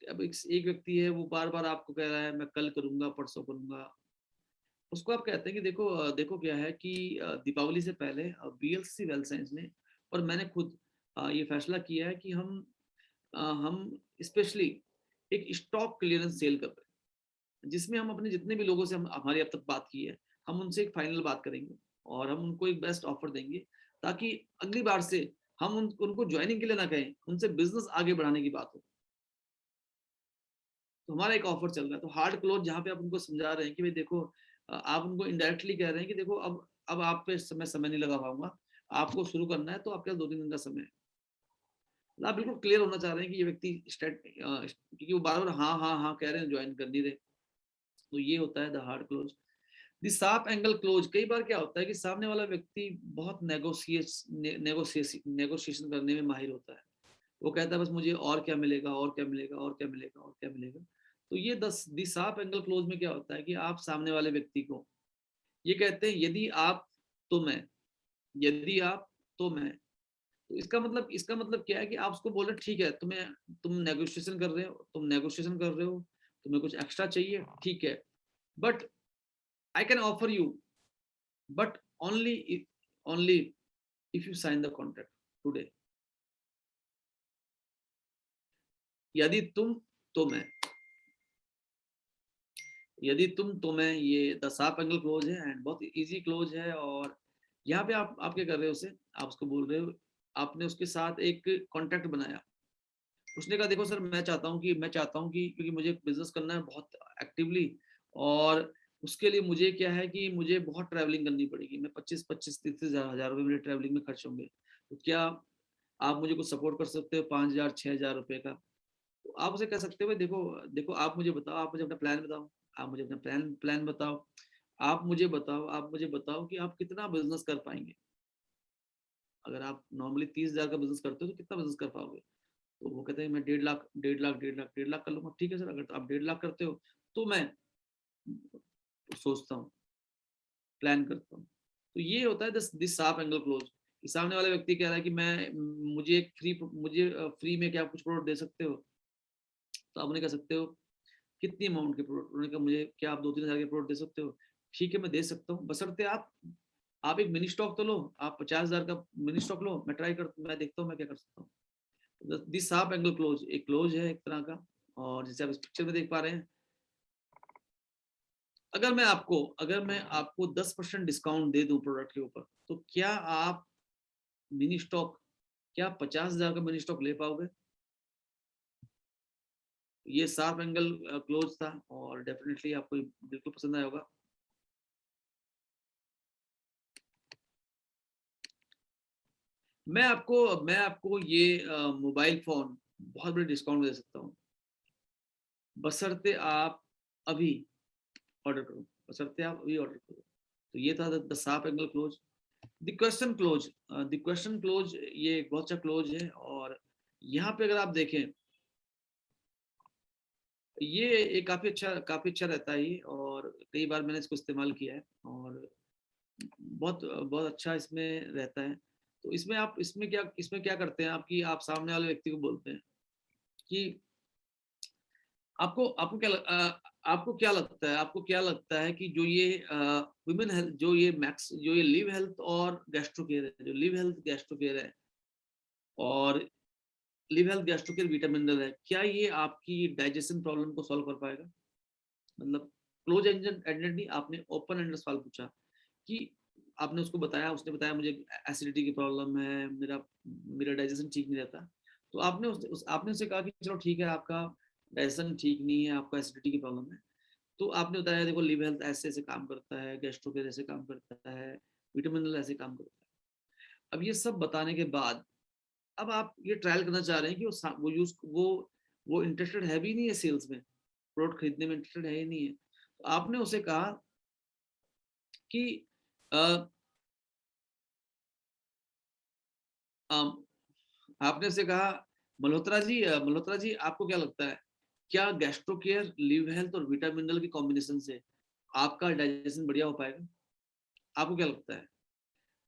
अब एक व्यक्ति है, वो बार बार आपको कह रहा है मैं कल करूंगा, परसों करूंगा। उसको आप कहते हैं कि देखो क्या है कि दीपावली से पहले बीएलसी वेल्थ साइंस ने और मैंने खुद ये फैसला किया है कि हम स्पेशली एक स्टॉक क्लियरेंस सेल कर रहे हैं, जिसमें हम अपने जितने भी लोगों से हमारी अब तक बात की है, हम उनसे एक फाइनल बात करेंगे और हम उनको एक बेस्ट ऑफर देंगे, ताकि अगली बार से हम उनको ज्वाइनिंग के लिए ना कहें, उनसे बिजनेस आगे बढ़ाने की बात हो। तो हमारा एक ऑफर चल रहा है। तो हार्ड क्लोज, जहाँ पे आप उनको समझा रहे हैं कि भाई देखो, आप उनको इनडायरेक्टली कह रहे हैं कि देखो, अब आप पे समय नहीं लगा पाऊंगा, आपको शुरू करना है तो आपके पास 2-3 दिन का समय है। तो आप बिल्कुल क्लियर होना चाह रहे हैं कि ये व्यक्ति क्योंकि वो बार बार हाँ हाँ हाँ कह रहे हैं, ज्वाइन कर नहीं रहे। तो ये होता है the hard close. The sharp angle close, कई बार क्या होता है कि सामने वाला व्यक्ति बहुत नेगोशिएशन करने में माहिर होता है। वो कहता है बस मुझे और क्या मिलेगा, और क्या मिलेगा, और क्या मिलेगा, और क्या मिलेगा। तो ये दी शार्प एंगल क्लोज में क्या होता है कि आप सामने वाले व्यक्ति को ये कहते हैं, यदि आप तो मैं, यदि आप तो मैं। तो इसका मतलब क्या है कि आप उसको बोल रहे ठीक है, तुम नेगोशिएशन कर रहे हो, तुम्हें कुछ एक्स्ट्रा चाहिए, ठीक है, but I can offer you, but only if you sign the contract today. यदि तुम तो मैं, यदि तुम तो मैं, ये द शार्प एंगल क्लोज है एंड बहुत इजी क्लोज है। और यहाँ पे आप क्या कर रहे हो, उसे आप उसको बोल रहे हो, आपने उसके साथ एक कॉन्ट्रैक्ट बनाया, उसने कहा देखो सर मैं चाहता हूँ कि क्योंकि मुझे बिजनेस करना है बहुत एक्टिवली, और उसके लिए मुझे क्या है कि मुझे बहुत ट्रैवलिंग करनी पड़ेगी, मैं 25-30 हजार रुपए मेरे ट्रैवलिंग में खर्च होंगे, तो क्या आप मुझे कुछ सपोर्ट कर सकते हो 5,000-6,000 रुपए का? तो आप उसे कह सकते हो भाई देखो देखो आप मुझे बताओ, आप मुझे अपना प्लान बताओ, आप मुझे अपना प्लान बताओ, आप मुझे बताओ कि आप कितना बिजनेस कर पाएंगे। अगर आप नॉर्मली 30,000 का बिजनेस करते हो तो कितना बिजनेस कर पाओगे? तो वो कहते हैं मैं 1.5 लाख 1.5 लाख 1.5 लाख 1.5 लाख कर लूंगा। ठीक है सर, अगर आप 1.5 लाख करते हो तो मैं सोचता हूँ, प्लान करता हूँ। तो ये होता है दिस शार्प एंगल क्लोज। सामने वाला व्यक्ति कह रहा है कि मैं मुझे फ्री में क्या कुछ प्रोडक्ट दे सकते हो? तो आप उन्हें कह सकते हो कितनी अमाउंट के प्रोडक्ट? उन्होंने कहा मुझे क्या आप 2-3 हजार के प्रोडक्ट दे सकते हो? ठीक है मैं दे सकता हूँ, बशर्ते आप एक मिनी स्टॉक तो लो, आप 50,000 का मिनी स्टॉक लो, मैं देखता हूँ मैं क्या कर सकता हूँ। दिस शार्प एंगल क्लोज एक क्लोज है एक तरह का। और जैसे आप इस पिक्चर में देख पा रहे हैं, अगर मैं आपको 10% डिस्काउंट दे दूं प्रोडक्ट के ऊपर, तो क्या आप मिनी स्टॉक, क्या 50,000 का मिनी स्टॉक ले पाओगे? ये शार्प एंगल क्लोज था और डेफिनेटली आपको बिल्कुल पसंद आया होगा। मैं आपको ये मोबाइल फोन बहुत बड़े डिस्काउंट दे सकता हूँ, बशर्ते आप अभी ऑर्डर करो, बशर्ते आप अभी ऑर्डर करो। तो ये था the sharp angle close. The question close, the question close ये एक बहुत अच्छा क्लोज है। और यहाँ पे अगर आप देखें, ये काफी अच्छा रहता है ये, और कई बार मैंने इसको इस्तेमाल किया है और बहुत बहुत अच्छा इसमें रहता है। तो इसमें क्या करते हैं आपकी, आप सामने वाले व्यक्ति को बोलते हैं कि आपको क्या लगता है कि जो ये वुमेन हेल्थ, जो ये लिव हेल्थ और गैस्ट्रो केयर है, जो लिव हेल्थ गैस्ट्रो केयर है और live health gastro care vitamin mineral है, क्या ये आपकी डाइजेशन प्रॉब्लम को सॉल्व कर पाएगा? मतलब क्लोज एंडेड नहीं, आपने ओपन एंडेड सवाल पूछा कि आपने उसको बताया, उसने बताया मुझे एसिडिटी की प्रॉब्लम है, मेरा मेरा डाइजेशन ठीक नहीं रहता। तो आपने उससे कहा कि चलो ठीक है, आपका डाइजेशन ठीक नहीं है, आपको एसिडिटी की प्रॉब्लम है। तो आपने बताया देखो लिव हेल्थ ऐसे ऐसे काम करता है, गैस्ट्रो केयर ऐसे काम करता है, विटामिन ऐसे काम करता है। अब ये सब बताने के बाद अब आप ये ट्रायल करना चाह रहे हैं कि वो इंटरेस्टेड है भी नहीं है सेल्स में, प्रोडक्ट खरीदने में इंटरेस्टेड है ही नहीं है। तो आपने उसे कहा कि आ, आपने उसे कहा मल्होत्रा जी आपको क्या लगता है, क्या गैस्ट्रो केयर, लिव हेल्थ और विटामिन मिनरल के कॉम्बिनेशन से आपका डाइजेशन बढ़िया हो पाएगा? आपको क्या लगता है?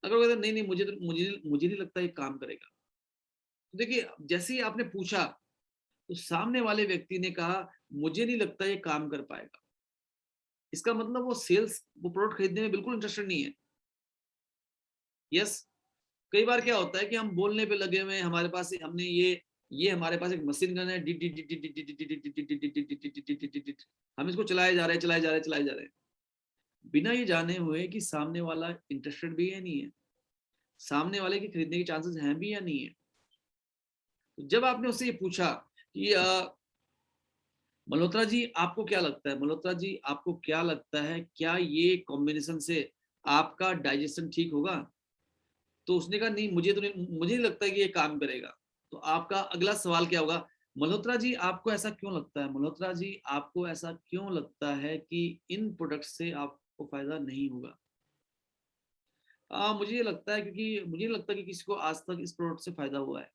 अगर वो कहता नहीं नहीं मुझे नहीं लगता ये काम करेगा, तो देखिए जैसे ही आपने पूछा तो सामने वाले व्यक्ति ने कहा मुझे नहीं लगता ये काम कर पाएगा। इसका मतलब वो प्रोडक्ट खरीदने में बिल्कुल इंटरेस्टेड नहीं है। यस। कई बार क्या होता है कि हम बोलने पे लगे हुए हैं, हमारे पास हमने ये हमारे पास एक मशीन गन है, हम इसको चलाए जा रहे हैं बिना ये जाने हुए कि सामने वाला इंटरेस्टेड भी है नहीं है, सामने वाले के खरीदने के चांसेस हैं भी या नहीं है। जब आपने उससे ये पूछा कि मल्होत्रा जी आपको क्या लगता है, मल्होत्रा जी आपको क्या लगता है, क्या ये कॉम्बिनेशन से आपका डाइजेशन ठीक होगा? तो उसने कहा नहीं मुझे नहीं लगता कि ये काम करेगा। तो आपका अगला सवाल क्या होगा, मल्होत्रा जी आपको ऐसा क्यों लगता है, मल्होत्रा जी आपको ऐसा क्यों लगता है कि इन प्रोडक्ट से आपको फायदा नहीं होगा? मुझे ये लगता है क्योंकि मुझे नहीं लगता कि किसी को आज तक इस प्रोडक्ट से फायदा हुआ है।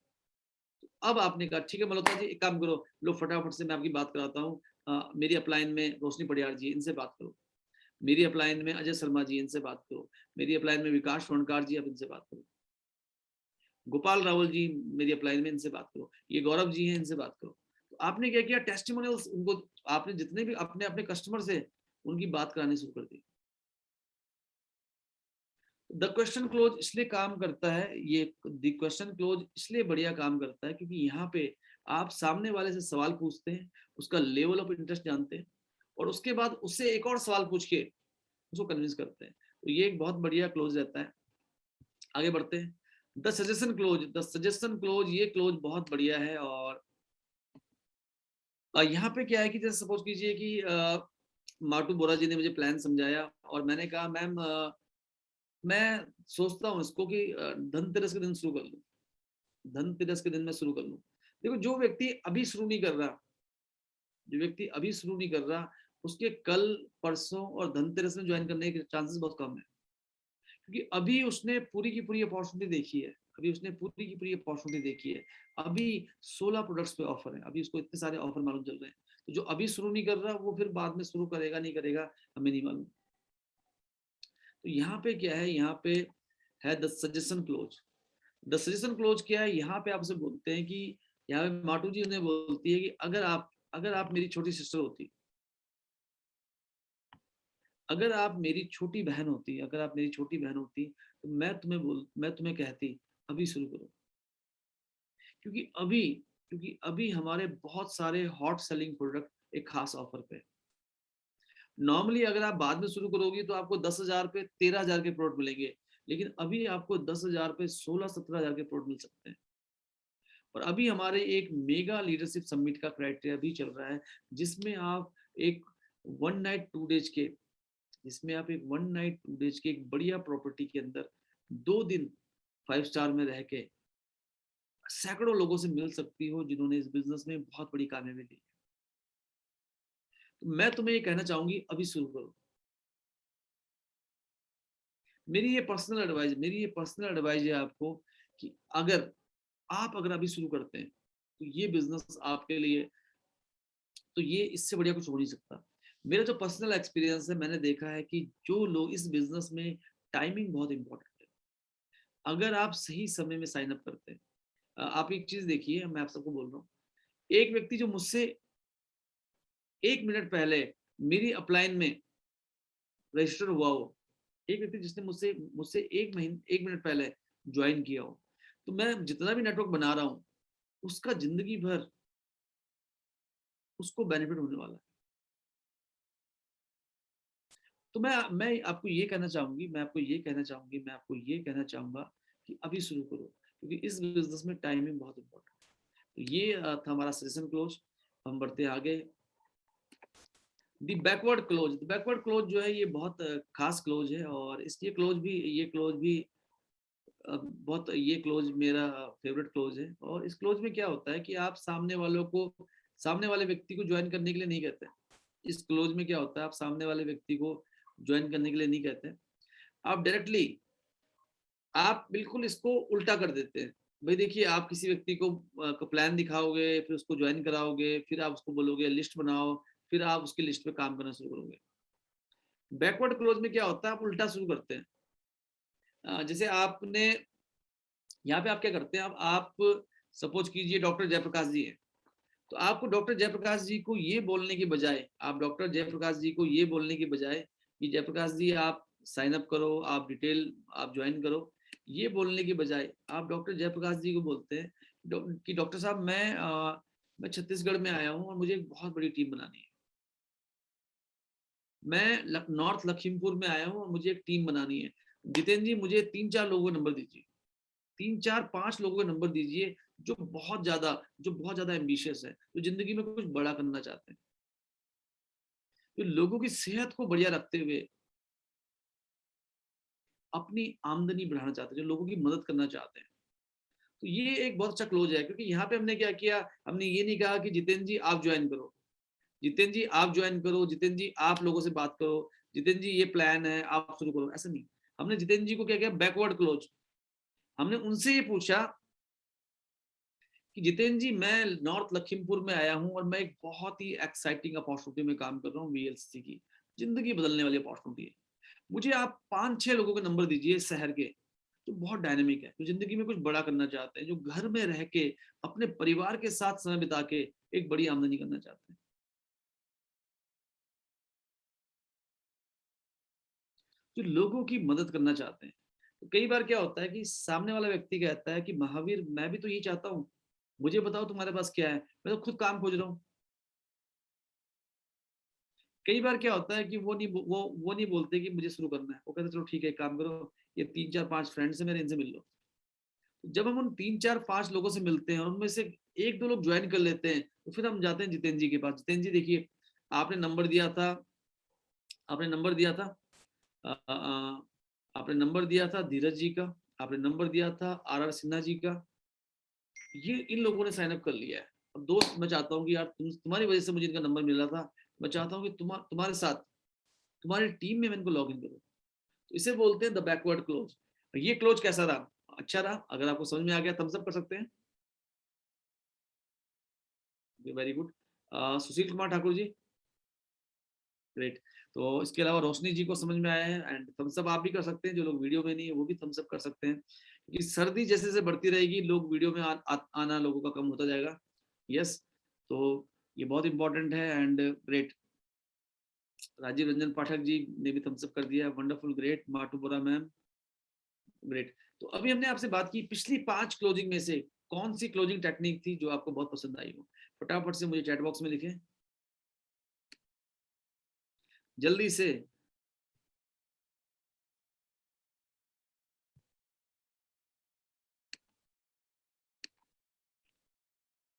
अब आपने कहा ठीक है मल्होत्रा जी एक काम करो, लो फटाफट से मैं आपकी बात कराता हूँ, मेरी अपलाइन में रोशनी पडियार जी, इनसे बात करो। मेरी अपलाइन में अजय शर्मा जी, इनसे बात करो। मेरी अपलाइन में विकास स्वर्णकार जी, आप इनसे बात करो। गोपाल रावल जी मेरी अपलाइन में, इनसे बात करो। ये गौरव जी हैं, इनसे बात करो। तो आपने क्या किया, टेस्टिमोनियल्स उनको, आपने जितने भी अपने अपने कस्टमर से उनकी बात करानी शुरू कर दी। द क्वेश्चन क्लोज इसलिए काम करता है, ये द क्वेश्चन क्लोज इसलिए बढ़िया काम करता है क्योंकि यहाँ पे आप सामने वाले से सवाल पूछते हैं, उसका लेवल ऑफ इंटरेस्ट जानते हैं, और उसके बाद उससे एक और सवाल पूछ के उसको कन्विंस करते हैं। तो ये एक बहुत बढ़िया क्लोज रहता है। आगे बढ़ते हैं। द सजेशन क्लोज ये क्लोज बहुत बढ़िया है। और यहाँ पे क्या है कि जैसे सपोज कीजिए कि माटू बोरा जी ने मुझे प्लान समझाया और मैंने कहा मैम मैं सोचता हूँ इसको कि धनतेरस के दिन शुरू कर लूँ, धनतेरस के दिन मैं शुरू कर लूँ। देखो जो व्यक्ति अभी शुरू नहीं कर रहा, जो व्यक्ति अभी शुरू नहीं कर रहा, उसके कल परसों और धनतेरस में ज्वाइन करने के चांसेस बहुत कम है, क्योंकि अभी उसने पूरी की पूरी अपॉर्चुनिटी देखी है, अभी उसने पूरी की पूरी अपॉर्चुनिटी देखी है। अभी 16 प्रोडक्ट्स पे ऑफर है, अभी उसको इतने सारे ऑफर मालूम चल रहे हैं। तो जो अभी शुरू नहीं कर रहा वो फिर बाद में शुरू करेगा नहीं करेगा हमें नहीं मालूम। तो यहाँ पे क्या है, यहाँ पे है the suggestion close. The suggestion close क्या है, यहाँ पे आपसे बोलते हैं कि यहाँ पे माटू जी उन्हें बोलती है कि अगर आप मेरी छोटी सिस्टर होती, अगर आप मेरी छोटी बहन होती, अगर आप मेरी छोटी बहन होती, तो मैं तुम्हें कहती अभी शुरू करो। क्योंकि अभी क्योंकि अभी हमारे बहुत सारे हॉट सेलिंग प्रोडक्ट एक खास ऑफर पे। नॉर्मली अगर आप बाद में शुरू करोगी तो आपको 10,000 पे 13,000 के प्रोडक्ट मिलेंगे, लेकिन अभी आपको 10,000 पे 16-17,000 के प्रोडक्ट मिल सकते हैं। और अभी हमारे एक मेगा लीडरशिप समिट का क्राइटेरिया भी चल रहा है, जिसमें आप एक वन नाइट टू डेज के जिसमें आप एक वन नाइट टू डेज के एक बढ़िया प्रॉपर्टी के अंदर 2 दिन 5 स्टार में रह के सैकड़ों लोगों से मिल सकती हो जिन्होंने इस बिजनेस में बहुत बड़ी कामयाबी ली। तो मैं तुम्हें ये कहना चाहूंगी अभी शुरू करो। मेरी ये पर्सनल एडवाइस है आपको कि अगर अभी शुरू करते हैं तो ये बिजनेस आपके लिए, तो ये इससे बढ़िया कुछ हो नहीं सकता। मेरा जो पर्सनल एक्सपीरियंस है, मैंने देखा है कि जो लोग इस बिजनेस में, टाइमिंग बहुत इंपॉर्टेंट है। अगर आप सही समय में साइन अप करते हैं, आप एक चीज देखिए, मैं आप सबको बोल रहा हूँ, एक व्यक्ति जो मुझसे 1 मिनट पहले मेरी अपलाइन में रजिस्टर हुआ हो, एक व्यक्ति जिसने मुझसे मुझसे 1 मिनट पहले ज्वाइन किया हो, तो मैं जितना भी नेटवर्क बना रहा हूँ उसका जिंदगी भर उसको बेनिफिट होने वाला है। तो मैं आपको ये कहना चाहूंगी मैं आपको ये कहना चाहूंगी मैं आपको ये कहना चाहूंगा कि अभी शुरू करो, क्योंकि इस बिजनेस में टाइमिंग बहुत इंपॉर्टेंट है। तो ये था हमारा सजेशन क्लोज। हम बढ़ते आगे। दी बैकवर्ड क्लोज। बैकवर्ड क्लोज जो है ये बहुत खास क्लोज है, और इसलिए क्लोज भी बहुत, ये क्लोज मेरा फेवरेट क्लोज है। और इस क्लोज में क्या होता है कि आप सामने वाले व्यक्ति को ज्वाइन करने के लिए नहीं कहते। इस क्लोज में क्या होता है, आप सामने वाले व्यक्ति को ज्वाइन करने के लिए नहीं कहते, आप डायरेक्टली, आप बिल्कुल इसको उल्टा कर देते हैं। भाई देखिए, आप किसी व्यक्ति को प्लान दिखाओगे, फिर उसको ज्वाइन कराओगे, फिर आप उसको बोलोगे लिस्ट बनाओ, फिर आप उसकी लिस्ट पे काम करना शुरू करोगे। बैकवर्ड क्लोज में क्या होता है, आप उल्टा शुरू करते हैं। जैसे आपने, यहाँ पे आप क्या करते हैं, आप सपोज कीजिए डॉक्टर जयप्रकाश जी है, तो आपको डॉक्टर जयप्रकाश जी को ये बोलने के बजाय, आप डॉक्टर जयप्रकाश जी को ये बोलने के बजाय कि जयप्रकाश जी आप साइन अप करो, आप डिटेल आप ज्वाइन करो, ये बोलने के बजाय आप डॉक्टर जयप्रकाश जी को बोलते हैं कि डॉक्टर साहब मैं छत्तीसगढ़ में आया हूँ और मुझे एक बहुत बड़ी टीम बनानी है। मैं नॉर्थ लखीमपुर में आया हूँ और मुझे एक टीम बनानी है। जितेंद्र जी मुझे 3-4 लोगों का नंबर दीजिए, 3-4-5 लोगों का नंबर दीजिए जो बहुत ज्यादा एम्बिशियस है, जो जिंदगी में कुछ बड़ा करना चाहते हैं, जो लोगों की सेहत को बढ़िया रखते हुए अपनी आमदनी बढ़ाना चाहते हैं, जो लोगों की मदद करना चाहते हैं। तो ये एक बहुत अच्छा क्लोज है, क्योंकि यहाँ पे हमने क्या किया, हमने ये नहीं कहा कि जितेंद्र जी आप ज्वाइन करो, जितेंद्र जी आप ज्वाइन करो, जितेंद्र जी आप लोगों से बात करो, जितेंद्र जी ये प्लान है आप शुरू करो, ऐसा नहीं। हमने जितेंद्र जी को क्या किया, बैकवर्ड क्लोज। हमने उनसे ये पूछा कि जितेंद्र जी मैं नॉर्थ लखीमपुर में आया हूँ और मैं एक बहुत ही एक्साइटिंग अपॉर्चुनिटी में काम कर रहा हूँ, वीएलसी की जिंदगी बदलने वाली अपॉर्चुनिटी है। मुझे आप 5-6 लोगों के नंबर दीजिए शहर के, जो बहुत डायनेमिक है, जो जिंदगी में कुछ बड़ा करना चाहते हैं, जो घर में रह के अपने परिवार के साथ समय बिता के एक बड़ी आमदनी करना चाहते हैं, जो लोगों की मदद करना चाहते हैं। तो कई बार क्या होता है कि सामने वाला व्यक्ति कहता है कि महावीर मैं भी तो यही चाहता हूँ, मुझे बताओ तुम्हारे पास क्या है, मैं तो खुद काम खोज रहा हूँ। कई बार क्या होता है कि वो नहीं बोलते कि मुझे शुरू करना है, वो कहते चलो ठीक है, एक काम करो, ये 3-4-5 फ्रेंड्स है मेरे, इनसे मिल लो। जब हम उन 3 4 5 लोगों से मिलते हैं और उनमें से 1 2 लोग ज्वाइन कर लेते हैं, तो फिर हम जाते हैं जितेंद्र जी के पास। जितेंद्र जी देखिए, आपने नंबर दिया था, आपने नंबर दिया था अ, अ, आपने नंबर दिया था धीरज जी का, आपने नंबर दिया था RR सिन्हा जी का। ये इन लोगों ने साइन अप कर लिया है। अब दोस्त, मैं चाहता हूँ कि यार तुम्हारी वजह से मुझे इनका नंबर मिला था, मैं चाहता हूँ कि तुम्हारे साथ, तुम्हारी टीम में मैं इनको लॉग इन करूँ। तो इसे बोलते हैं द बैकवर्ड क्लोज। ये क्लोज कैसा रहा? अच्छा रहा। अगर आपको समझ में आ गया, थम्स अप कर सकते हैं। Very good. Sushil Kumar Thakur ji, great. तो इसके अलावा रोशनी जी को समझ में आया है, एंड थम्स अप आप भी कर सकते हैं। जो लोग वीडियो में नहीं है वो भी थम्स अप कर सकते हैं, क्योंकि सर्दी जैसे जैसे बढ़ती रहेगी, लोग वीडियो में आना लोगों का कम होता जाएगा। यस, तो ये बहुत इंपॉर्टेंट है, एंड ग्रेट। राजीव रंजन पाठक जी ने भी थम्स अप कर दिया, वंडरफुल, ग्रेट। माटू बोरा मैम, ग्रेट। तो अभी हमने आपसे बात की पिछली 5 क्लोजिंग में से कौन सी क्लोजिंग टेक्निक थी जो आपको बहुत पसंद आई हो। फटाफट से मुझे चैट बॉक्स में लिखें, जल्दी से।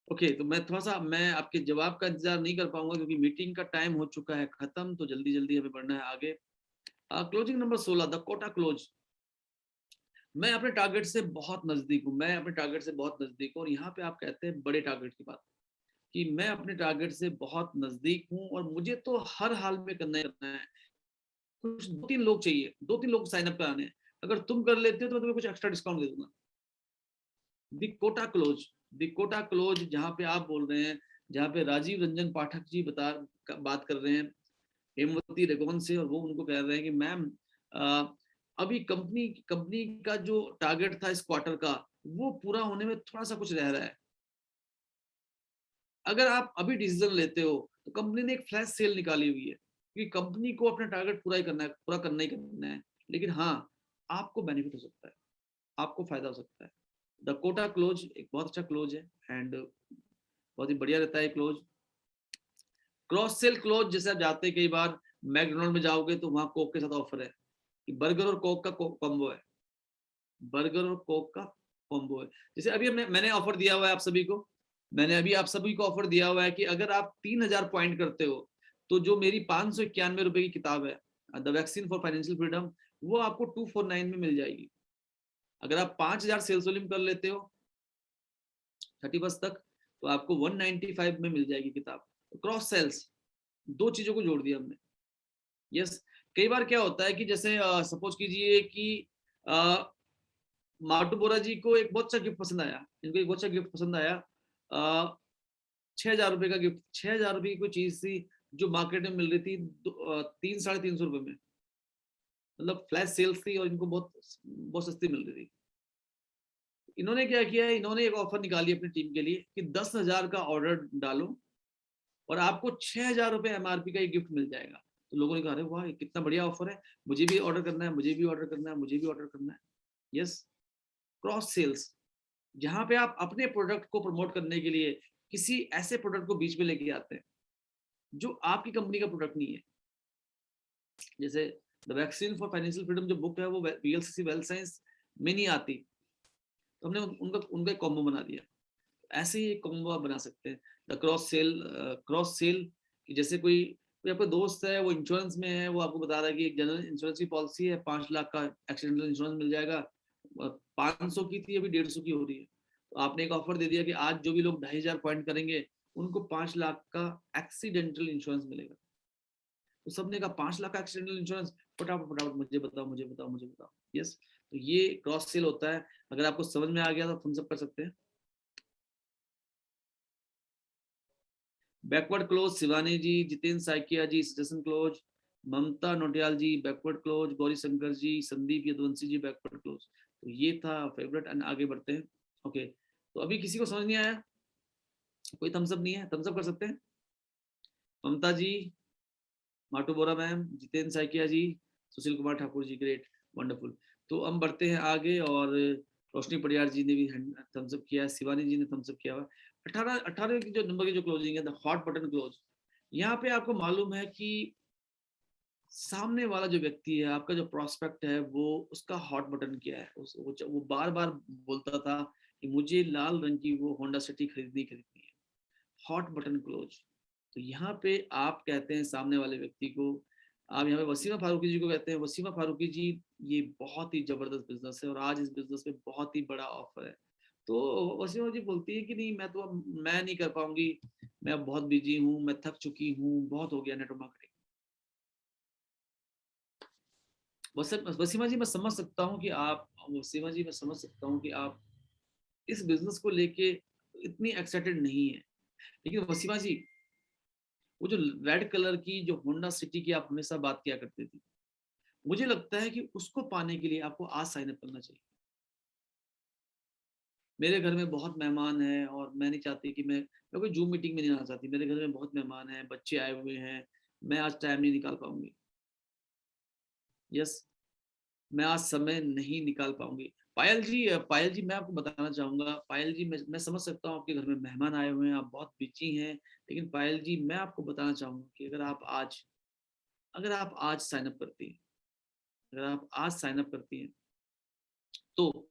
ओके, तो मैं आपके जवाब का इंतजार नहीं कर पाऊंगा, क्योंकि मीटिंग का टाइम हो चुका है खत्म, तो जल्दी जल्दी हमें बढ़ना है आगे। Closing number 16, the quota close. मैं अपने टारगेट से बहुत नजदीक हूँ, मैं अपने टारगेट से बहुत नजदीक हूँ। और यहाँ पे आप कहते हैं बड़े टारगेट की बात, कि मैं अपने टारगेट से बहुत नजदीक हूँ और मुझे तो हर हाल में करना ही करना है। कुछ 2 3 लोग चाहिए, 2 3 लोग साइन अप कराने हैं। अगर तुम कर लेते हो तो मैं तुम्हें कुछ एक्स्ट्रा डिस्काउंट दे दूंगा। दी कोटा क्लोज, दी कोटा क्लोज, जहाँ पे आप बोल रहे हैं, जहाँ पे राजीव रंजन पाठक जी बात कर रहे हैं हेमवती रेगोन से, और वो उनको कह रहे हैं कि मैम, अभी कंपनी कंपनी का जो टारगेट था इस क्वार्टर का, वो पूरा होने में थोड़ा सा कुछ रह रहा है। अगर आप अभी डिसीजन लेते हो तो कंपनी ने एक फ्लैश सेल निकाली हुई है, कि कंपनी को अपना टारगेट पूरा ही करना है, पूरा करना ही करना है। लेकिन हाँ, आपको बेनिफिट हो सकता है, आपको फायदा हो सकता है। द कोटा क्लोज एक बहुत अच्छा क्लोज है, एंड बहुत ही बढ़िया रहता है क्लोज। क्रॉस सेल क्लोज, जैसे आप जाते हैं कई बार मैकडोनल्ड में जाओगे तो वहां कोक के साथ ऑफर है, कि बर्गर और कोक का कॉम्बो है, बर्गर और कोक का कॉम्बो है। जैसे अभी मैंने ऑफर दिया हुआ है आप सभी को, मैंने अभी आप सभी को ऑफर दिया हुआ है कि अगर आप 3,000 पॉइंट करते हो, तो जो मेरी 591 रुपए की किताब है, the vaccine for financial freedom, वो आपको 249 में मिल जाएगी। अगर आप 5,000 सेल्स वॉल्यूम कर लेते हो 31 तक, तो आपको 195 में मिल जाएगी किताब। तो क्रॉस सेल्स, 2 चीजों को जोड़ दिया हमने। यस। कई बार क्या होता है कि जैसे सपोज कीजिए कि मार्टू बोरा जी को एक बहुत अच्छा गिफ्ट पसंद आया, इनको एक बहुत अच्छा गिफ्ट पसंद आया, 6,000 रुपए का गिफ्ट। 6,000 रुपए की कोई चीज थी जो मार्केट में मिल रही थी 300 साढ़े 300 रुपए में, मतलब फ्लैश सेल्स थी और इनको बहुत बहुत सस्ती मिल रही थी। इन्होंने क्या किया है, इन्होंने एक ऑफर निकाली अपनी टीम के लिए कि 10,000 का ऑर्डर डालो और आपको 6,000 रुपए MRP का एक गिफ्ट मिल जाएगा। तो लोगों ने कहा अरे वाह, कितना बढ़िया ऑफर है, मुझे भी ऑर्डर करना है, मुझे भी ऑर्डर करना है, मुझे भी ऑर्डर करना है। यस। क्रॉस सेल्स, जहां पे आप अपने प्रोडक्ट को प्रमोट करने के लिए किसी ऐसे प्रोडक्ट को बीच में लेके आते हैं जो आपकी कंपनी का प्रोडक्ट नहीं है। जैसे the vaccine for financial freedom जो बुक है, वो VLCC वेल्थ साइंस में नहीं आती, तो हमने उनका उनका एक कॉम्बो बना दिया। ऐसे ही एक कॉम्बो आप बना सकते हैं। द क्रॉस सेल, कि जैसे कोई कोई आपका दोस्त है, वो इंश्योरेंस में है, वो आपको बता रहा है कि एक जनरल इंश्योरेंस की पॉलिसी है, 5 लाख का एक्सीडेंटल इंश्योरेंस मिल जाएगा, 500 की थी, अभी 150 की हो रही है। तो आपने एक ऑफर दे दिया कि आज जो भी लोग 2,500 पॉइंट करेंगे, उनको 5 लाख का एक्सीडेंटल इंश्योरेंस मिलेगा। तो सबने कहा 5 लाख का एक्सीडेंटल इंश्योरेंस, फटाफट फटाफट मुझे बताओ, मुझे बताओ, मुझे बताओ। यस। तो ये क्रॉस सेल होता है। अगर आपको समझ में आ गया तो हम सब कर सकते हैं। बैकवर्ड क्लोज, शिवानी जी, जितेंद्र साइकिया जी, सजेशन क्लोज, ममता नोटियाल जी बैकवर्ड क्लोज, गौरी शंकर जी, संदीप यदुवंशी जी बैकवर्ड क्लोज। तो ये था फेवरेट, एंड आगे बढ़ते हैं। ओके, तो अभी किसी को समझ नहीं आया? कोई थम्सअप नहीं है? थम्सअप कर सकते हैं। ममता जी, माटू बोरा मैम, जितेंद्र साइकिया जी, सुशील कुमार ठाकुर जी, ग्रेट, वंडरफुल। तो हम बढ़ते हैं आगे, और रोशनी पडियार जी ने भी थम्सअप किया है, शिवानी जी ने थम्सअप किया हुआ। 18 की जो नंबर की जो क्लोजिंग है, द हॉट बटन क्लोज। यहाँ पे आपको मालूम है कि सामने वाला जो व्यक्ति है, आपका जो प्रोस्पेक्ट है, वो उसका हॉट बटन क्या है। वो बार बार बोलता था कि मुझे लाल रंग की वो होंडा सिटी खरीदनी है। Hot button close. तो यहाँ पे आप कहते हैं सामने वाले व्यक्ति को, आप यहाँ पे वसीमा फारूकी जी को कहते हैं, वसीमा फारूकी जी, ये बहुत ही जबरदस्त बिजनेस है और आज इस बिजनेस में बहुत ही बड़ा ऑफर है। तो वसीमा जी बोलती है कि नहीं, मैं नहीं कर पाऊंगी, मैं अब बहुत बिजी हूँ, मैं थक चुकी हूँ, बहुत हो गया नेटवर्क मार्केटिंग। वसीमा जी मैं समझ सकता हूँ कि आप वसीमा जी मैं समझ सकता हूँ कि आप इस बिजनेस को लेके इतनी एक्साइटेड नहीं है। लेकिन वसीमा जी, वो जो रेड कलर की जो होंडा सिटी की आप हमेशा बात किया करते थे, मुझे लगता है कि उसको पाने के लिए आपको आज साइन अप करना चाहिए। मेरे घर में बहुत मेहमान हैं और मैं नहीं चाहती कि मैं कोई जूम मीटिंग में नहीं आना चाहती। मेरे घर में बहुत मेहमान हैं, बच्चे आए हुए हैं, मैं आज टाइम नहीं निकाल पाऊंगी। यस, मैं आज समय नहीं निकाल पाऊंगी। पायल जी मैं आपको बताना चाहूंगा, पायल जी मैं समझ सकता हूँ आपके घर में मेहमान आए हुए हैं, आप बहुत बिजी हैं। लेकिन पायल जी मैं आपको बताना चाहूंगा कि अगर आप आज साइन अप करती हैं, अगर आप आज साइन अप करती हैं, तो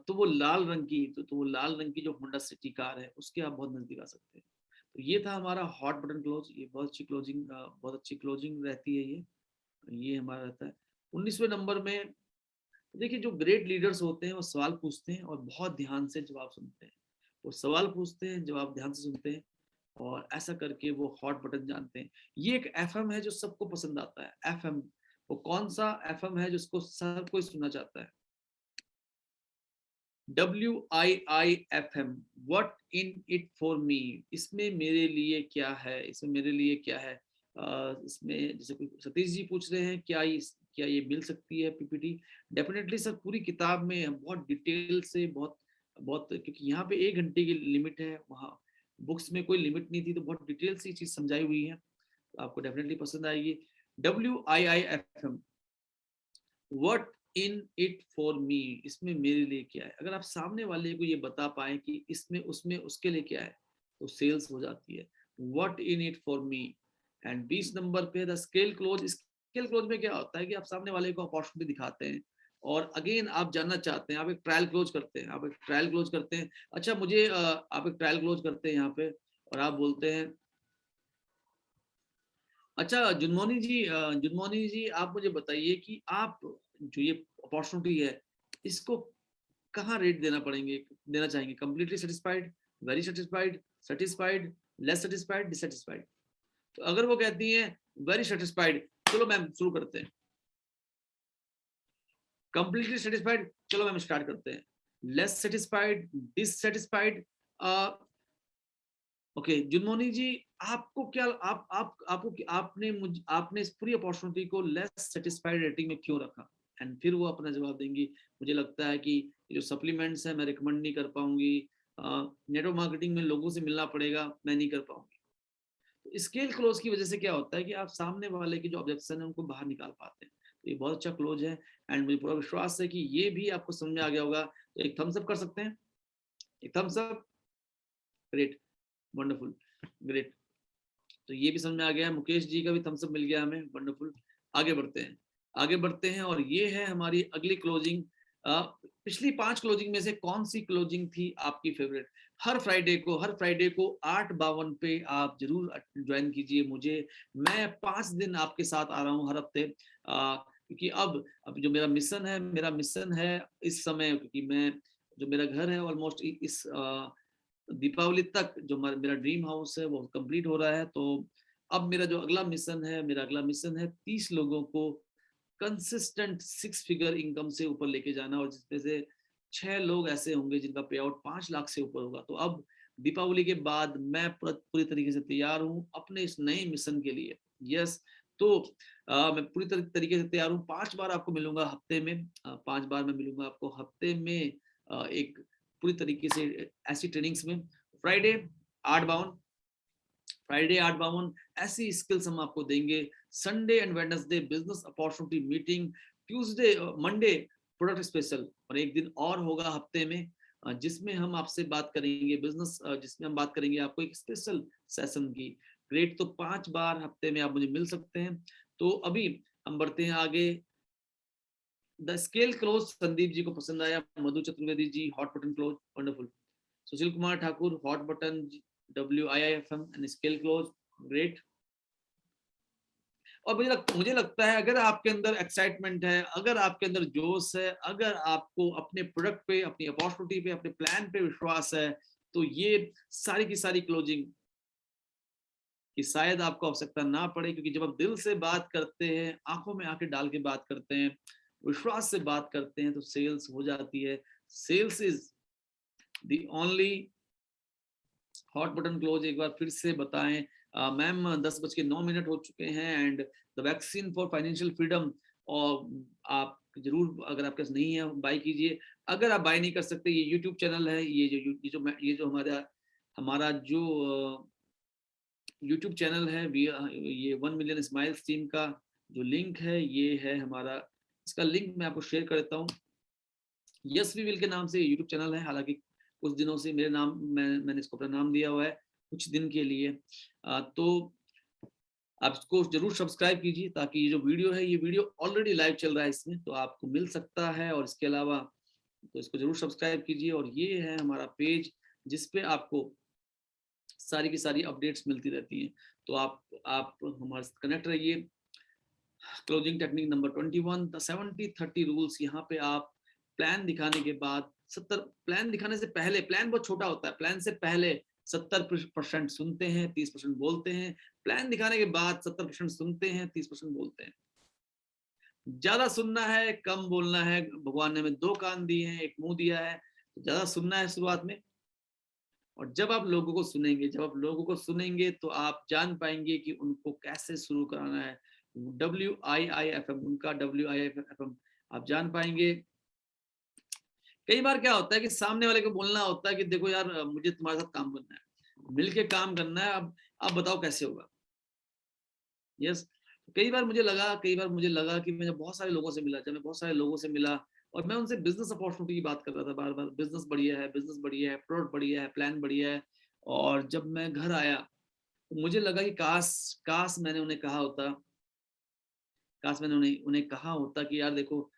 तो वो लाल रंग की तो वो लाल रंग की जो होंडा सिटी कार है, उसके आप बहुत नजदीक आ सकते हैं। तो ये था हमारा हॉट बटन क्लोज। ये बहुत अच्छी क्लोजिंग रहती है। ये हमारा रहता है। 19वें नंबर में देखिए, जो ग्रेट लीडर्स होते हैं वो सवाल पूछते हैं और बहुत ध्यान से जवाब सुनते हैं। वो सवाल पूछते हैं, जवाब ध्यान से सुनते हैं, और ऐसा करके वो हॉट बटन जानते हैं। ये एक एफएम है जो सबको पसंद आता है। एफएम, वो कौन सा एफएम है जिसको सब कोई सुनना चाहता है? WIIFM, what in it for मी। इसमें मेरे लिए क्या है, इसमें मेरे लिए क्या है। इसमें जैसे कोई सतीश जी पूछ रहे हैं, क्या ये मिल सकती है पीपीटी? डेफिनेटली सर, पूरी किताब में बहुत डिटेल से, बहुत बहुत, क्योंकि यहाँ पे 1 घंटे की लिमिट है, वहाँ बुक्स में कोई लिमिट नहीं थी, तो बहुत डिटेल से चीज समझाई हुई है, तो आपको डेफिनेटली पसंद आएगी। WIIFM, what in it for मी, इसमें मेरे लिए क्या है। अगर आप सामने वाले को ये बता पाए कि इसमें उसमें उसके लिए क्या है, तो सेल्स हो जाती है। What in it for me. And 20 number पे the scale close. Scale close में क्या होता है कि आप सामने वाले को अपॉर्चुनिटी दिखाते हैं, और अगेन आप जानना चाहते हैं, आप एक ट्रायल क्लोज करते हैं, अच्छा मुझे आप एक ट्रायल क्लोज करते हैं यहाँ पे, और आप बोलते हैं, अच्छा जुनमोनी जी, आप मुझे बताइए कि आप जो ये अपॉर्चुनिटी है, इसको कहाँ रेट देना चाहेंगे? Completely satisfied, very satisfied, satisfied, less satisfied, dissatisfied? तो अगर वो कहती हैं वेरी सेटिस्फाइड, चलो मैम शुरू करते हैं। कंप्लीटली सेटिस्फाइड, चलो मैम स्टार्ट करते हैं। Less satisfied, dissatisfied, okay Junmoni ji, आपको क्या आप आपको आपने इस पूरी अपॉर्चुनिटी को लेस सेटिस्फाइड रेटिंग में क्यों रखा? एंड फिर वो अपना जवाब देंगी, मुझे लगता है कि जो सप्लीमेंट्स है मैं रिकमेंड नहीं कर पाऊंगी, नेटवर्क मार्केटिंग में लोगों से मिलना पड़ेगा, मैं नहीं कर पाऊंगी। तो स्केल क्लोज की वजह से क्या होता है कि आप सामने वाले की जो ऑब्जेक्शन है उनको बाहर निकाल पाते हैं। तो ये बहुत अच्छा क्लोज है, एंड मुझे पूरा विश्वास है कि ये भी आपको समझ में आ गया होगा। तो एक थम्स अप कर सकते हैं, एक thumbs up. Great, wonderful, great. तो ये भी समझ में आ गया है। मुकेश जी का भी थम्स अप मिल गया हमें, वंडरफुल। आगे बढ़ते हैं और ये है हमारी अगली क्लोजिंग। पिछली 5 क्लोजिंग में से कौन सी क्लोजिंग थी आपकी फेवरेट? हर फ्राइडे को 8:52 पे आप जरूर ज्वाइन कीजिए मुझे। मैं 5 दिन आपके साथ आ रहा हूँ हर हफ्ते, क्योंकि अब जो मेरा मिशन है इस समय, क्योंकि मैं जो मेरा घर है ऑलमोस्ट इस दीपावली तक जो मेरा ड्रीम हाउस है वो कंप्लीट हो रहा है। तो अब मेरा अगला मिशन है 30 लोगों को कंसिस्टेंट 6 फिगर इनकम से ऊपर लेके जाना, और जिसमें से 6 लोग ऐसे होंगे जिनका पे आउट 5 लाख से ऊपर होगा। तो अब दीपावली के बाद मैं पूरी तरीके से तैयार हूँ अपने इस नए मिशन के लिए। यस, तो मैं पूरी तरीके से तैयार हूँ। 5 बार आपको मिलूंगा हफ्ते में, 5 बार मैं मिलूंगा आपको हफ्ते में, एक पूरी तरीके से ऐसी ट्रेनिंग्स में। फ्राइडे 8:52, ऐसी स्किल्स हम आपको देंगे। Sunday and Wednesday business opportunity meeting, Tuesday Monday product special, और एक दिन और होगा हफ्ते में जिसमें हम आपसे बात करेंगे आपको एक स्पेशल सेशन की। ग्रेट। तो 5 बार हफ्ते में आप मुझे मिल सकते हैं। तो अभी हम बढ़ते हैं आगे। The scale close Sandeep ji को पसंद आया। Madhu Chaturvedi ji hot button close wonderful. Sushil Kumar Thakur hot button WIIFM and scale close great. और मुझे लगता है अगर आपके अंदर एक्साइटमेंट है, अगर आपके अंदर जोश है, अगर आपको अपने प्रोडक्ट पे, अपनी अपॉर्चुनिटी पे, अपने प्लान पे विश्वास है, तो ये सारी की सारी क्लोजिंग कि शायद आपको आवश्यकता ना पड़े, क्योंकि जब आप दिल से बात करते हैं, आंखों में आंखें डाल के बात करते हैं, विश्वास से बात करते हैं, तो सेल्स हो जाती है। Sales is the only hot button close. एक बार फिर से बताएं मैम, 10:09 हो चुके हैं and the vaccine for financial freedom. और आप जरूर, अगर आपके पास नहीं है, बाय कीजिए। अगर आप बाय नहीं कर सकते, ये यूट्यूब चैनल है, ये जो हमारा हमारा जो यूट्यूब चैनल है, ये 1 मिलियन स्माइल्स टीम का जो लिंक है, ये है हमारा। इसका लिंक मैं आपको शेयर कर देता हूँ। यस वी विल के नाम से यूट्यूब चैनल है। हालांकि कुछ दिनों से मेरे नाम मैंने इसको अपना नाम दिया हुआ है कुछ दिन के लिए। तो आप इसको जरूर सब्सक्राइब कीजिए, ताकि ये जो वीडियो है, ये वीडियो ऑलरेडी लाइव चल रहा है इसमें, तो आपको मिल सकता है। और इसके अलावा तो इसको जरूर सब्सक्राइब कीजिए। और ये है हमारा पेज जिसपे आपको सारी की सारी अपडेट्स मिलती रहती हैं। तो आप हमारे साथ कनेक्ट रहिए। Closing technique number 21, the 70-30 rules. यहाँ पे आप प्लान दिखाने के बाद 70, प्लान दिखाने से पहले, प्लान बहुत छोटा होता है, प्लान से पहले 70% सुनते हैं, 30% बोलते हैं। प्लान दिखाने के बाद 70% सुनते हैं, 30% बोलते हैं। ज्यादा सुनना है, कम बोलना है। भगवान ने हमें 2 कान दिए हैं, 1 मुंह दिया है। तो ज्यादा सुनना है शुरुआत में। और जब आप लोगों को सुनेंगे, तो आप जान पाएंगे कि उनको कैसे शुरू कराना है। WIIFM, उनका WIIFM आप जान पाएंगे। कई बार क्या होता है कि सामने वाले को बोलना होता है कि देखो यार, मुझे तुम्हारे साथ काम करना है, मिलके काम करना है, अब आप बताओ कैसे होगा। यस। कई बार मुझे लगा कि मैं जब बहुत सारे लोगों से मिला, और मैं उनसे बिजनेस अपॉर्चुनिटी की बात कर रहा था बार बार। बिजनेस बढ़िया है, प्रोडक्ट बढ़िया है, प्लान बढ़िया है। और जब मैं घर आया, तो मुझे लगा कि काश काश मैंने उन्हें कहा होता, उन्हें कहा होता कि यार देखो,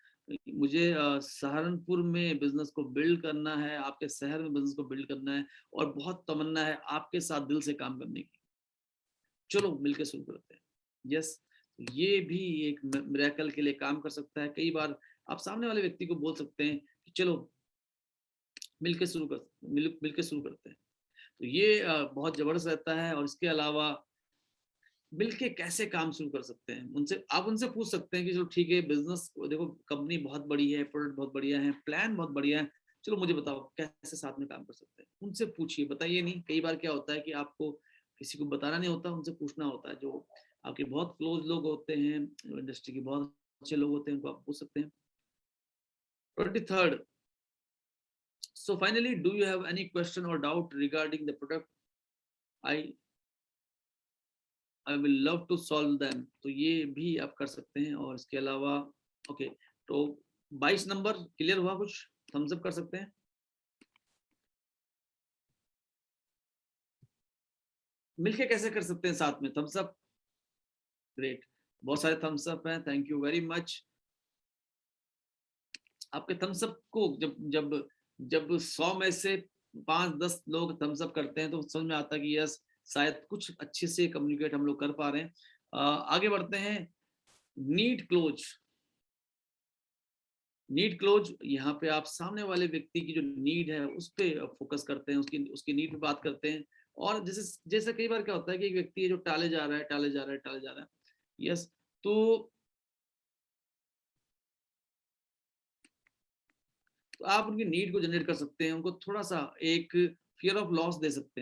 मुझे सहारनपुर में बिजनेस को बिल्ड करना है, आपके शहर में बिजनेस को बिल्ड करना है, और बहुत तमन्ना है आपके साथ दिल से काम करने की। चलो मिलकर शुरू करते हैं। यस। ये भी एक मिरेकल के लिए काम कर सकता है। कई बार आप सामने वाले व्यक्ति को बोल सकते हैं कि चलो मिलकर शुरू करते हैं। तो ये बहुत जबरदस्त रहता है। और इसके अलावा मिलके कैसे काम शुरू कर सकते हैं, उनसे पूछ सकते हैं कि चलो ठीक है, बिजनेस देखो, कंपनी बहुत बड़ी है, प्रोडक्ट बहुत बढ़िया है, प्लान बहुत बढ़िया है, चलो मुझे बताओ कैसे साथ में काम कर सकते हैं। उनसे पूछिए, बताइए नहीं। कई बार क्या होता है कि आपको किसी को बताना नहीं होता, उनसे पूछना होता है। जो आपके बहुत क्लोज लोग होते हैं, इंडस्ट्री के बहुत अच्छे लोग होते हैं, उनको आप पूछ सकते हैं। 23rd, so finally, do you have any question or doubt regarding the product? I will love to solve them। तो ये भी आप कर सकते हैं। और इसके अलावा ओके, तो 22 नंबर क्लियर हुआ? कुछ थम्स अप कर सकते हैं। मिलके कैसे कर सकते हैं साथ में थम्स अप? ग्रेट, बहुत सारे थम्स अप हैं, थैंक यू वेरी मच। आपके थम्स अप को जब जब जब 100 में से 5-10 लोग थम्स अप करते हैं, तो समझ में आता है कि यस, शायद कुछ अच्छे से कम्युनिकेट हम लोग कर पा रहे हैं। आगे बढ़ते हैं। Need close. यहाँ पे आप सामने वाले व्यक्ति की जो नीड है उस पे फोकस करते हैं, उसकी उसकी नीड पे बात करते हैं। और जैसे जैसे कई बार क्या होता है कि एक व्यक्ति है जो टाले जा रहा है, यस। तो आप उनकी नीड को जनरेट कर सकते हैं, उनको थोड़ा सा एक फियर ऑफ लॉस दे सकते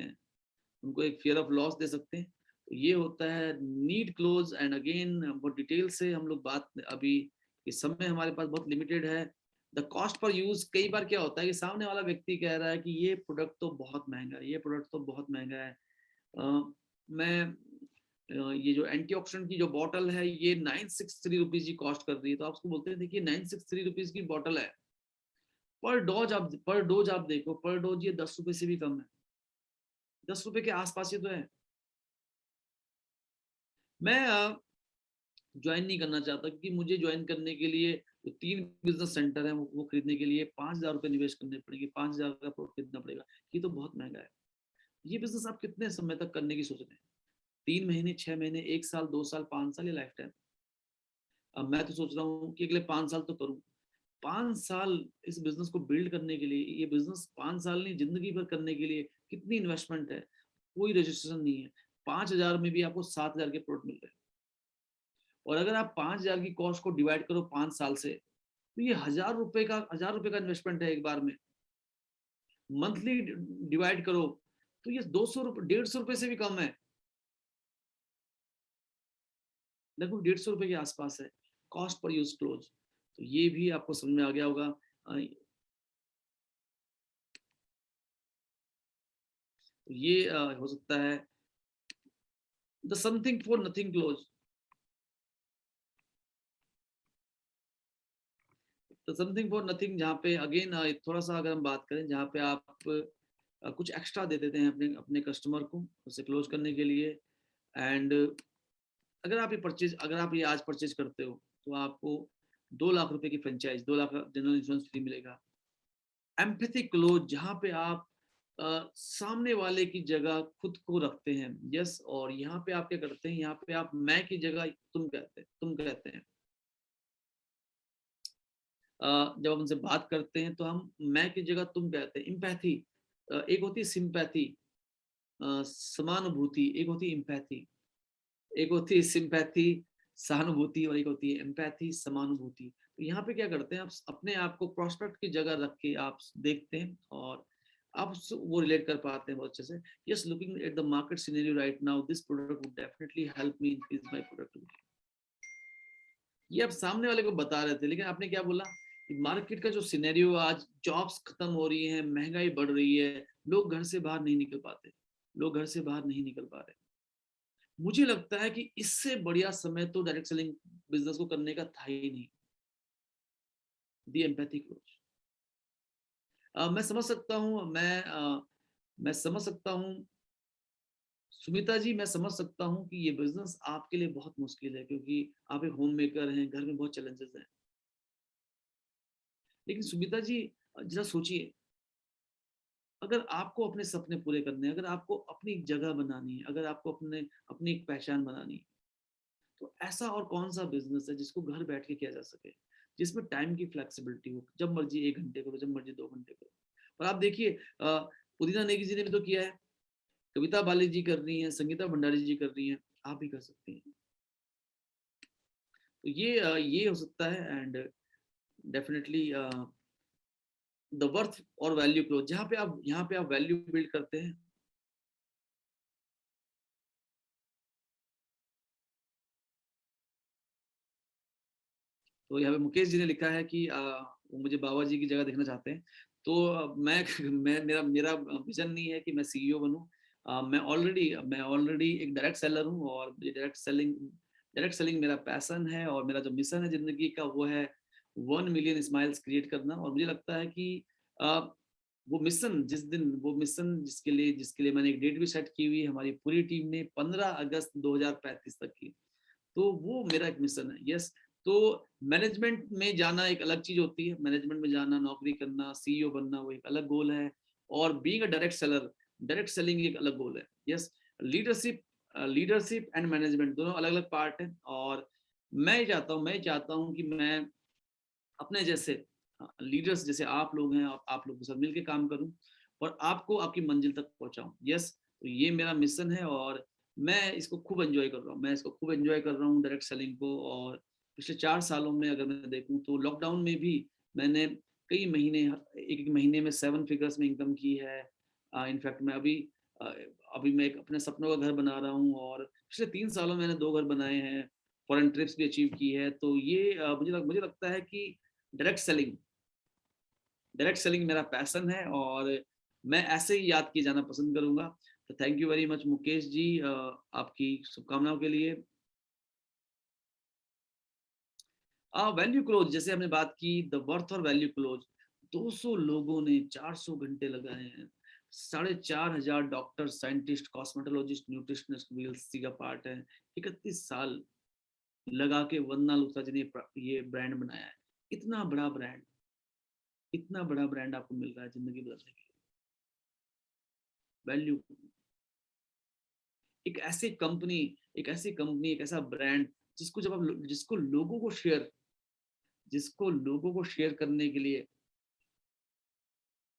हैं, तो ये होता है नीड क्लोज। एंड अगेन बहुत डिटेल से हम लोग बात, अभी इस समय हमारे पास बहुत लिमिटेड है। The cost per use. कई बार क्या होता है कि सामने वाला व्यक्ति कह रहा है कि ये प्रोडक्ट तो बहुत महंगा है, मैं ये जो एंटीऑक्सीडेंट की जो बॉटल है, ये 963 रुपीज की कॉस्ट कर रही है। तो आप उसको बोलते हैं देखिए 963 रुपीज की बॉटल है, पर डोज आप देखो, पर डोज ये 10 रुपए से भी कम है, 10 रुपए के आसपास ही तो है। मैं ज्वाइन नहीं करना चाहता, क्योंकि मुझे ज्वाइन करने के लिए जो 3 बिजनेस सेंटर है वो खरीदने के लिए 5,000 रुपए निवेश करने पड़ेंगे, 5,000 का प्लॉट खरीदना पड़ेगा। ये तो बहुत महंगा है। ये बिजनेस आप कितने समय तक करने की सोच रहे हैं? 3 महीने, 6 महीने, 1 साल, 2 साल, 5 साल या लाइफ टाइम? अब मैं तो सोच रहा हूँ कि अगले 5 साल तो करूँ। 5 साल इस बिजनेस को बिल्ड करने के लिए, ये बिजनेस 5 साल नहीं जिंदगी भर करने के लिए कितनी इन्वेस्टमेंट है। कोई रजिस्ट्रेशन नहीं है। 5,000 में भी आपको 7,000 के प्लॉट मिल रहे हैं। और अगर आप 5,000 की कॉस्ट को डिवाइड करो 5 साल से, तो ये 1,000 रुपए का इन्वेस्टमेंट है एक बार में। मंथली डिवाइड करो तो ये 200 रुपए, 150 रुपए से भी कम है। लगभग 150 रुपए के आसपास है कॉस्ट पर यूज क्लोज। तो ये भी आपको समझ में आ गया होगा। ये हो सकता है the something for nothing close. तो समथिंग फॉर नथिंग, जहाँ पे अगेन थोड़ा सा अगर हम बात करें, जहाँ पे आप कुछ एक्स्ट्रा दे देते हैं अपने अपने कस्टमर को उसे क्लोज करने के लिए। एंड अगर आप ये आज परचेज करते हो तो आपको 2 लाख रुपए की फ्रेंचाइज, 2 लाख का जनरल इंश्योरेंस फ्री मिलेगा। एम्पैथी क्लोज, जहाँ पे आप सामने वाले की जगह खुद को रखते हैं। यस, और यहाँ पे आप क्या करते हैं, यहाँ पे आप मैं की जगह तुम कहते हैं। जब हम उनसे बात करते हैं तो हम मैं की जगह तुम कहते हैं। इम्पैथी, एक होती है सिंपैथी, समानुभूति, एक होती है इम्पैथी। एक होती है सिंपैथी, सहानुभूति, और एक होती है एम्पैथी, समानुभूति। तो यहाँ पे क्या करते हैं, आप अपने आप को प्रोस्पेक्ट की जगह रख के आप देखते हैं और आप वो रिलेट कर पाते हैं बहुत अच्छे से। Yes, looking at the market scenario right now, this product would definitely help me increase my productivity. ये आप सामने वाले को बता रहे थे, लेकिन आपने क्या बोला कि मार्केट का जो सिनेरियो, आज जॉब्स खत्म हो रही है, महंगाई बढ़ रही है, लोग घर से बाहर नहीं निकल पाते, लोग घर से बाहर नहीं निकल पा रहे। मुझे लगता है कि इससे बढ़िया समय तो डायरेक्ट सेलिंग बिजनेस को करने का था ही नहीं। दी एम्पैथी कोच। मैं समझ सकता हूँ, मैं समझ सकता हूँ सुमिता जी, मैं समझ सकता हूँ कि ये बिजनेस आपके लिए बहुत मुश्किल है, क्योंकि आप एक होम मेकर हैं, घर में बहुत चैलेंजेस हैं। लेकिन सुमिता जी, जरा सोचिए, अगर आपको अपने सपने पूरे करने हैं, अगर आपको अपनी जगह बनानी है, अगर आपको अपनी एक पहचान बनानी है, तो ऐसा और कौन सा बिजनेस है जिसको घर बैठ के किया जा सके, जिसमें टाइम की फ्लेक्सिबिलिटी हो, जब मर्जी 1 घंटे करो, जब मर्जी 2 घंटे करो। और आप देखिए, उदिता नेगी जी ने भी तो किया है, कविता बाली जी कर रही हैं, संगीता भंडारी जी कर रही हैं, आप भी कर सकती हैं। तो ये हो सकता है। एंड डेफिनेटली द वर्थ और वैल्यू क्लोज, जहाँ पे आप यहाँ पे आप वैल्यू बिल्ड करते हैं। तो यहाँ पे मुकेश जी ने लिखा है कि वो मुझे बाबा जी की जगह देखना चाहते हैं। तो मैं मेरा विजन नहीं है कि मैं सीईओ बनूं। मैं ऑलरेडी एक डायरेक्ट सेलर हूं, और मुझे डायरेक्ट सेलिंग मेरा पैशन है, और मेरा जो मिशन है जिंदगी का वो है 1 मिलियन स्माइल्स क्रिएट करना। और मुझे लगता है कि आ, वो मिशन जिसके लिए मैंने एक डेट भी सेट की हुई है, हमारी पूरी टीम ने 15 अगस्त 2035 तक की। तो वो मेरा एक मिशन है। यस। तो मैनेजमेंट में जाना एक अलग चीज होती है, मैनेजमेंट में जाना, नौकरी करना, सीईओ बनना, वो एक अलग गोल है। और being a direct seller, direct selling एक अलग गोल है। Yes. Leadership leadership and management दोनों अलग अलग पार्ट है। और मैं चाहता हूँ कि मैं अपने जैसे लीडर्स, जैसे आप लोग हैं, आप लोग के साथ मिलकर काम करूं और आपको आपकी मंजिल तक पहुंचाऊं। यस। तो ये मेरा मिशन है, और मैं इसको खूब एंजॉय कर रहा हूँ, डायरेक्ट सेलिंग को। और पिछले 4 सालों में अगर मैं देखूं तो लॉकडाउन में भी मैंने कई महीने, एक एक महीने में 7 फिगर्स में इनकम की है। इनफैक्ट मैं अ, अभी मैं एक अपने सपनों का घर बना रहा हूँ, और पिछले 3 सालों में मैंने 2 घर बनाए हैं, फॉरेन ट्रिप्स भी अचीव की है। तो ये मुझे लगता है कि डायरेक्ट सेलिंग डायरेक्ट सेलिंग मेरा पैशन है, और मैं ऐसे ही याद किए जाना पसंद करूंगा। तो thank you very much Mukesh ji, आपकी शुभकामनाओं के लिए। वैल्यू क्लोज, जैसे हमने बात की द वर्थ और वैल्यू क्लोज, 200 लोगों ने 400 घंटे लगाए हैं। 4,500 डॉक्टर, साइंटिस्ट, कॉस्मेटोलॉजिस्ट, न्यूट्रिशनिस्ट भी इसी का पार्ट है। 31 साल लगा के वंदना लुथरा जी ने ये ब्रांड बनाया है। इतना बड़ा ब्रांड, इतना बड़ा ब्रांड आपको मिल रहा है जिंदगी बदलने के लिए। वैल्यू, एक ऐसी कंपनी, एक ऐसी कंपनी, एक ऐसा ब्रांड जिसको जब आप जिसको लोगों को शेयर करने के लिए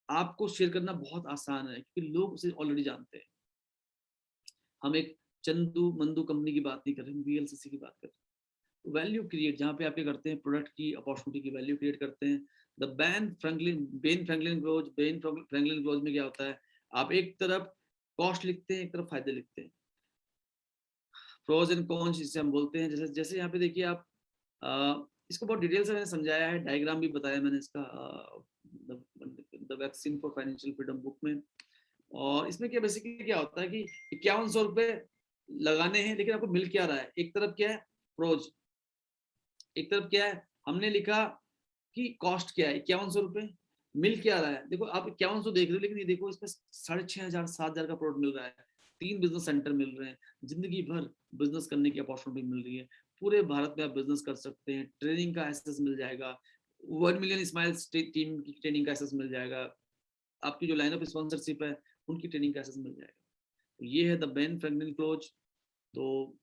आपको शेयर करना बहुत आसान है, क्योंकि लोग उसे ऑलरेडी जानते हैं। हम एक चंदू मंदू कंपनी की बात नहीं कर रहे, हम वीएलसीसी की बात कर रहे हैं। वैल्यू क्रिएट, जहाँ पे आप क्या करते हैं, प्रोडक्ट की अपॉर्चुनिटी की वैल्यू क्रिएट करते हैं। द बेन फ्रैंकलिन क्लोज में क्या होता है, आप एक तरफ कॉस्ट लिखते हैं, एक तरफ फायदे लिखते हैं, प्रोज एंड कॉन्स जिसे हम बोलते हैं। जैसे जैसे यहाँ पे देखिए आप, इसको बहुत डिटेल से मैंने समझाया है, डायग्राम भी बताया मैंने इसका the vaccine for financial freedom book में। और इसमें क्या बेसिकली क्या होता है कि 5100 रुपए लगाने हैं, लेकिन आपको मिल क्या रहा है, एक तरफ क्या है प्रोज, एक तरफ क्या है, हमने लिखा कि कॉस्ट क्या है 5100 रुपए, मिल क्या रहा है, देखो आप 5100 देख रहे हो, लेकिन ये देखो इसमें 6500 7000 का प्रोडक्ट मिल रहा है, 3 बिजनेस सेंटर मिल रहे हैं, जिंदगी भर बिजनेस करने की अपॉर्चुनिटी मिल रही है, पूरे भारत में आप बिजनेस कर सकते हैं, ट्रेनिंग का एक्सेस मिल जाएगा, 1 मिलियन स्माइल्स टीम की ट्रेनिंग का एक्सेस मिल जाएगा, आपकी जो लाइन ऑफ स्पॉन्सरशिप है उनकी ट्रेनिंग का एक्सेस मिल जाएगा। तो ये है द बेन फ्रैंकलिन क्लोज। तो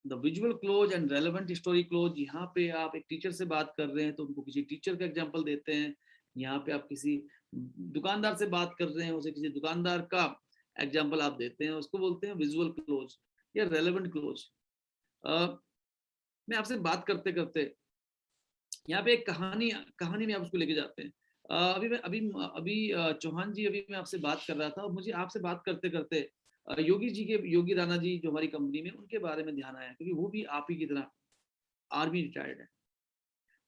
the visual close and relevant story close, यहाँ पे आप एक टीचर से बात कर रहे हैं तो उनको किसी टीचर का एग्जांपल देते हैं, यहाँ पे आप किसी दुकानदार से बात कर रहे हैं, उसे किसी दुकानदार का एग्जांपल आप देते हैं, उसको बोलते हैं विजुअल क्लोज या रेलेवेंट क्लोज। मैं आपसे बात करते करते यहाँ पे एक कहानी कहानी में आप उसको लेके जाते हैं। अभी मैं अभी अभी चौहान जी, अभी मैं आपसे बात कर रहा था और मुझे आपसे बात करते करते योगी राणा जी जो हमारी कंपनी में, उनके बारे में ध्यान आया, क्योंकि वो भी आप ही की तरह आर्मी रिटायर्ड है।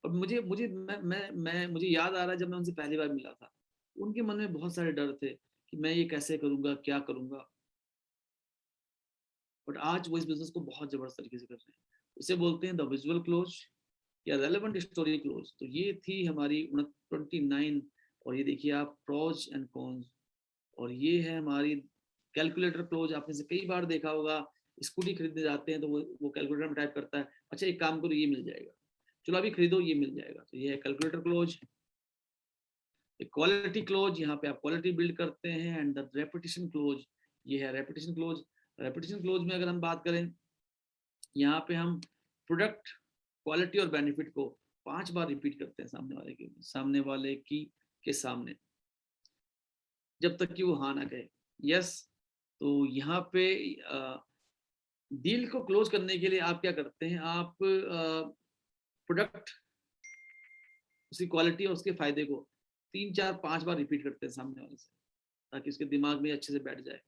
और मुझे मुझे मैं मुझे याद आ रहा है जब मैं उनसे पहली बार मिला था, उनके मन में बहुत सारे डर थे कि मैं ये कैसे करूंगा, क्या करूंगा, बट आज वो इस बिजनेस को बहुत जबरदस्त तरीके से कर रहे हैं। इसे बोलते हैं द विजुअल क्लोज या रेलेवेंट स्टोरी क्लोज। तो ये थी हमारी 29। और ये देखिए आप प्रोज एंड कॉन्स, और ये है हमारी कैलकुलेटर क्लोज। आपने से कई बार देखा होगा, स्कूटी खरीदने जाते हैं तो वो कैलकुलेटर में टाइप करता है, अच्छा एक काम करो ये मिल जाएगा, चलो अभी खरीदो ये मिल जाएगा। तो ये है कैलकुलेटर क्लोज। क्वालिटी क्लोज, यहाँ पे आप क्वालिटी बिल्ड करते हैं। एंड द रेपिटेशन क्लोज, ये है रेपिटेशन क्लोज। रेपिटेशन क्लोज में अगर हम बात करें, यहाँ पे हम प्रोडक्ट, क्वालिटी और बेनिफिट को 5 बार रिपीट करते हैं सामने वाले की के सामने, जब तक कि वो हाँ ना कहे, यस। तो यहाँ पे डील को क्लोज करने के लिए आप क्या करते हैं, आप प्रोडक्ट, उसकी क्वालिटी और उसके फायदे को 3 4 5 बार रिपीट करते हैं सामने वाले से, ताकि उसके दिमाग में अच्छे से बैठ जाए।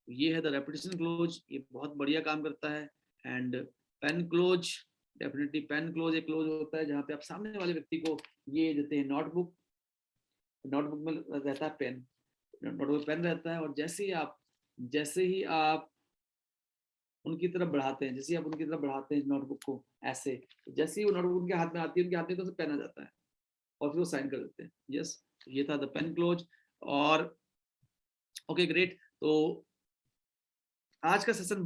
ये है द रेपिटेशन क्लोज, ये बहुत बढ़िया काम करता है। And pain close, definitely pain close एक क्लोज होता है जहाँ पे आप सामने वाले व्यक्ति को ये देते हैं नोटबुक, नोटबुक में रहता है पेन, नोटबुक पेन रहता है, और जैसे ही आप उनकी तरफ बढ़ाते हैं, जैसे ही आप उनकी तरफ बढ़ाते हैं नोटबुक को ऐसे, जैसे ही वो नोटबुक उनके हाथ में आती है, उनके हाथ में तो पेन आ जाता है और फिर वो साइन कर देते हैं, यस। ये था द पेन क्लोज। और ओके ग्रेट। तो आज का सेशन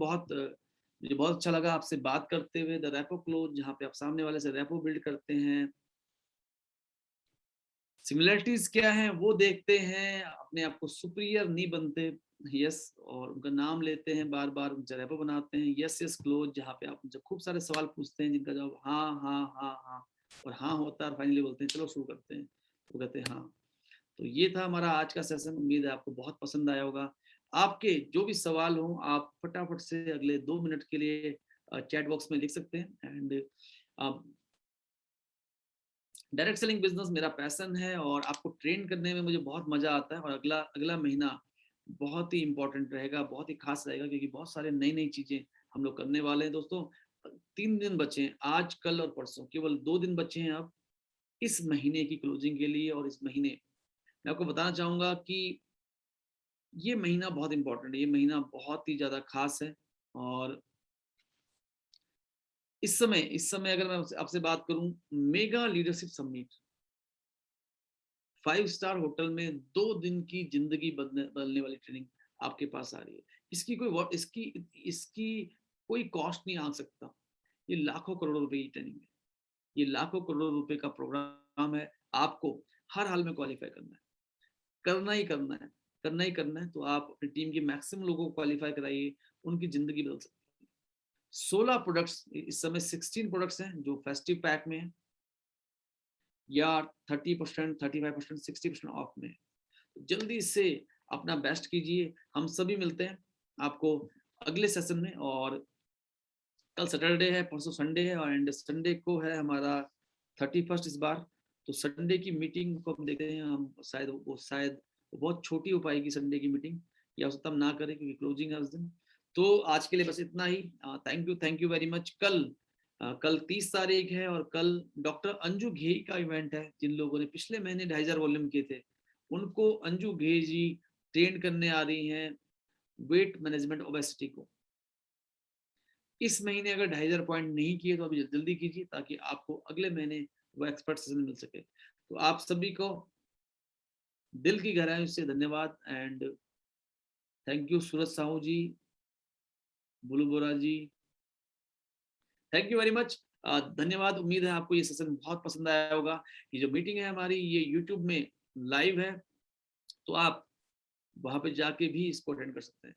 मुझे बहुत अच्छा लगा आपसे बात करते हुए। द रैपो क्लोज, जहाँ पे आप सामने वाले से रैपो बिल्ड करते हैं, सिमिलरिटीज क्या है वो देखते हैं, अपने आप को सुपीरियर नहीं बनते, यस, और उनका नाम लेते हैं बार बार, उनसे रैपो बनाते हैं। यस यस क्लोज, जहाँ पे आप उनसे खूब सारे सवाल पूछते हैं जिनका जवाब हाँ हाँ हाँ हाँ, और हाँ होता है, और फाइनली बोलते हैं चलो शुरू करते हैं, तो कहते हैं हाँ। तो ये था हमारा आज का सेशन, उम्मीद है आपको बहुत पसंद आया होगा। आपके जो भी सवाल हो आप फटाफट से अगले 2 मिनट के लिए चैट बॉक्स में लिख सकते हैं। एंड डायरेक्ट सेलिंग बिजनेस मेरा पैशन है और आपको ट्रेन करने में मुझे बहुत मजा आता है। और अगला अगला महीना बहुत ही इंपॉर्टेंट रहेगा, बहुत ही खास रहेगा, क्योंकि बहुत सारे नई नई चीजें हम लोग करने वाले हैं दोस्तों। 3 दिन बचे हैं, आज कल और परसों, केवल 2 दिन बचे हैं अब इस महीने की क्लोजिंग के लिए। और इस महीने मैं आपको बताना चाहूंगा कि ये महीना बहुत इंपॉर्टेंट है, ये महीना बहुत ही ज्यादा खास है। और इस समय अगर मैं आपसे बात करूं, mega leadership summit 5 star hotel में 2 दिन की जिंदगी बदलने वाली ट्रेनिंग आपके पास आ रही है। इसकी कोई कॉस्ट नहीं आ सकता। ये लाखों करोड़ों रुपए की ट्रेनिंग है, ये लाखों करोड़ों रुपए का प्रोग्राम है। आपको हर हाल में क्वालिफाई करना है, करना ही करना है, करना ही करना है। तो आप अपनी टीम के मैक्सिमम लोगों को क्वालिफाई कराइए, उनकी जिंदगी बदल सकती है। 16 प्रोडक्ट्स, इस समय 16 प्रोडक्ट्स हैं जो फेस्टिव पैक में है, या 30%, 35%, 60% ऑफ में है। तो जल्दी से अपना बेस्ट कीजिए। हम सभी मिलते हैं आपको अगले सेशन में। और कल सैटरडे है, परसों संडे है, और एंड संडे को है हमारा 31st इस बार। तो संडे की मीटिंग को हम देखते हैं, हम शायद बहुत छोटी हो पाएगी संडे की मीटिंग, या हो सकता हम ना करें क्योंकि क्लोजिंग है उस दिन। तो आज के लिए बस इतना ही। Thank you very much. कल 30 तारीख है, और कल डॉक्टर अंजू घेई का इवेंट है। जिन लोगों ने पिछले महीने 2,500 वॉल्यूम किए थे, उनको अंजू घेई जी ट्रेन करने आ रही हैं वेट मैनेजमेंट ओबेसिटी को। इस महीने अगर 2,500 पॉइंट नहीं किए तो अभी जल्दी कीजिए, ताकि आपको अगले महीने वो एक्सपर्ट सेशन मिल सके। तो आप सभी को दिल की गहराई से धन्यवाद। And thank you Suraj Sahu ji, Bulu Bora ji, thank you very much. धन्यवाद। उम्मीद है आपको ये सेशन बहुत पसंद आया होगा। ये जो मीटिंग है हमारी, ये यूट्यूब में लाइव है, तो आप वहां पे जाके भी इसको अटेंड कर सकते हैं।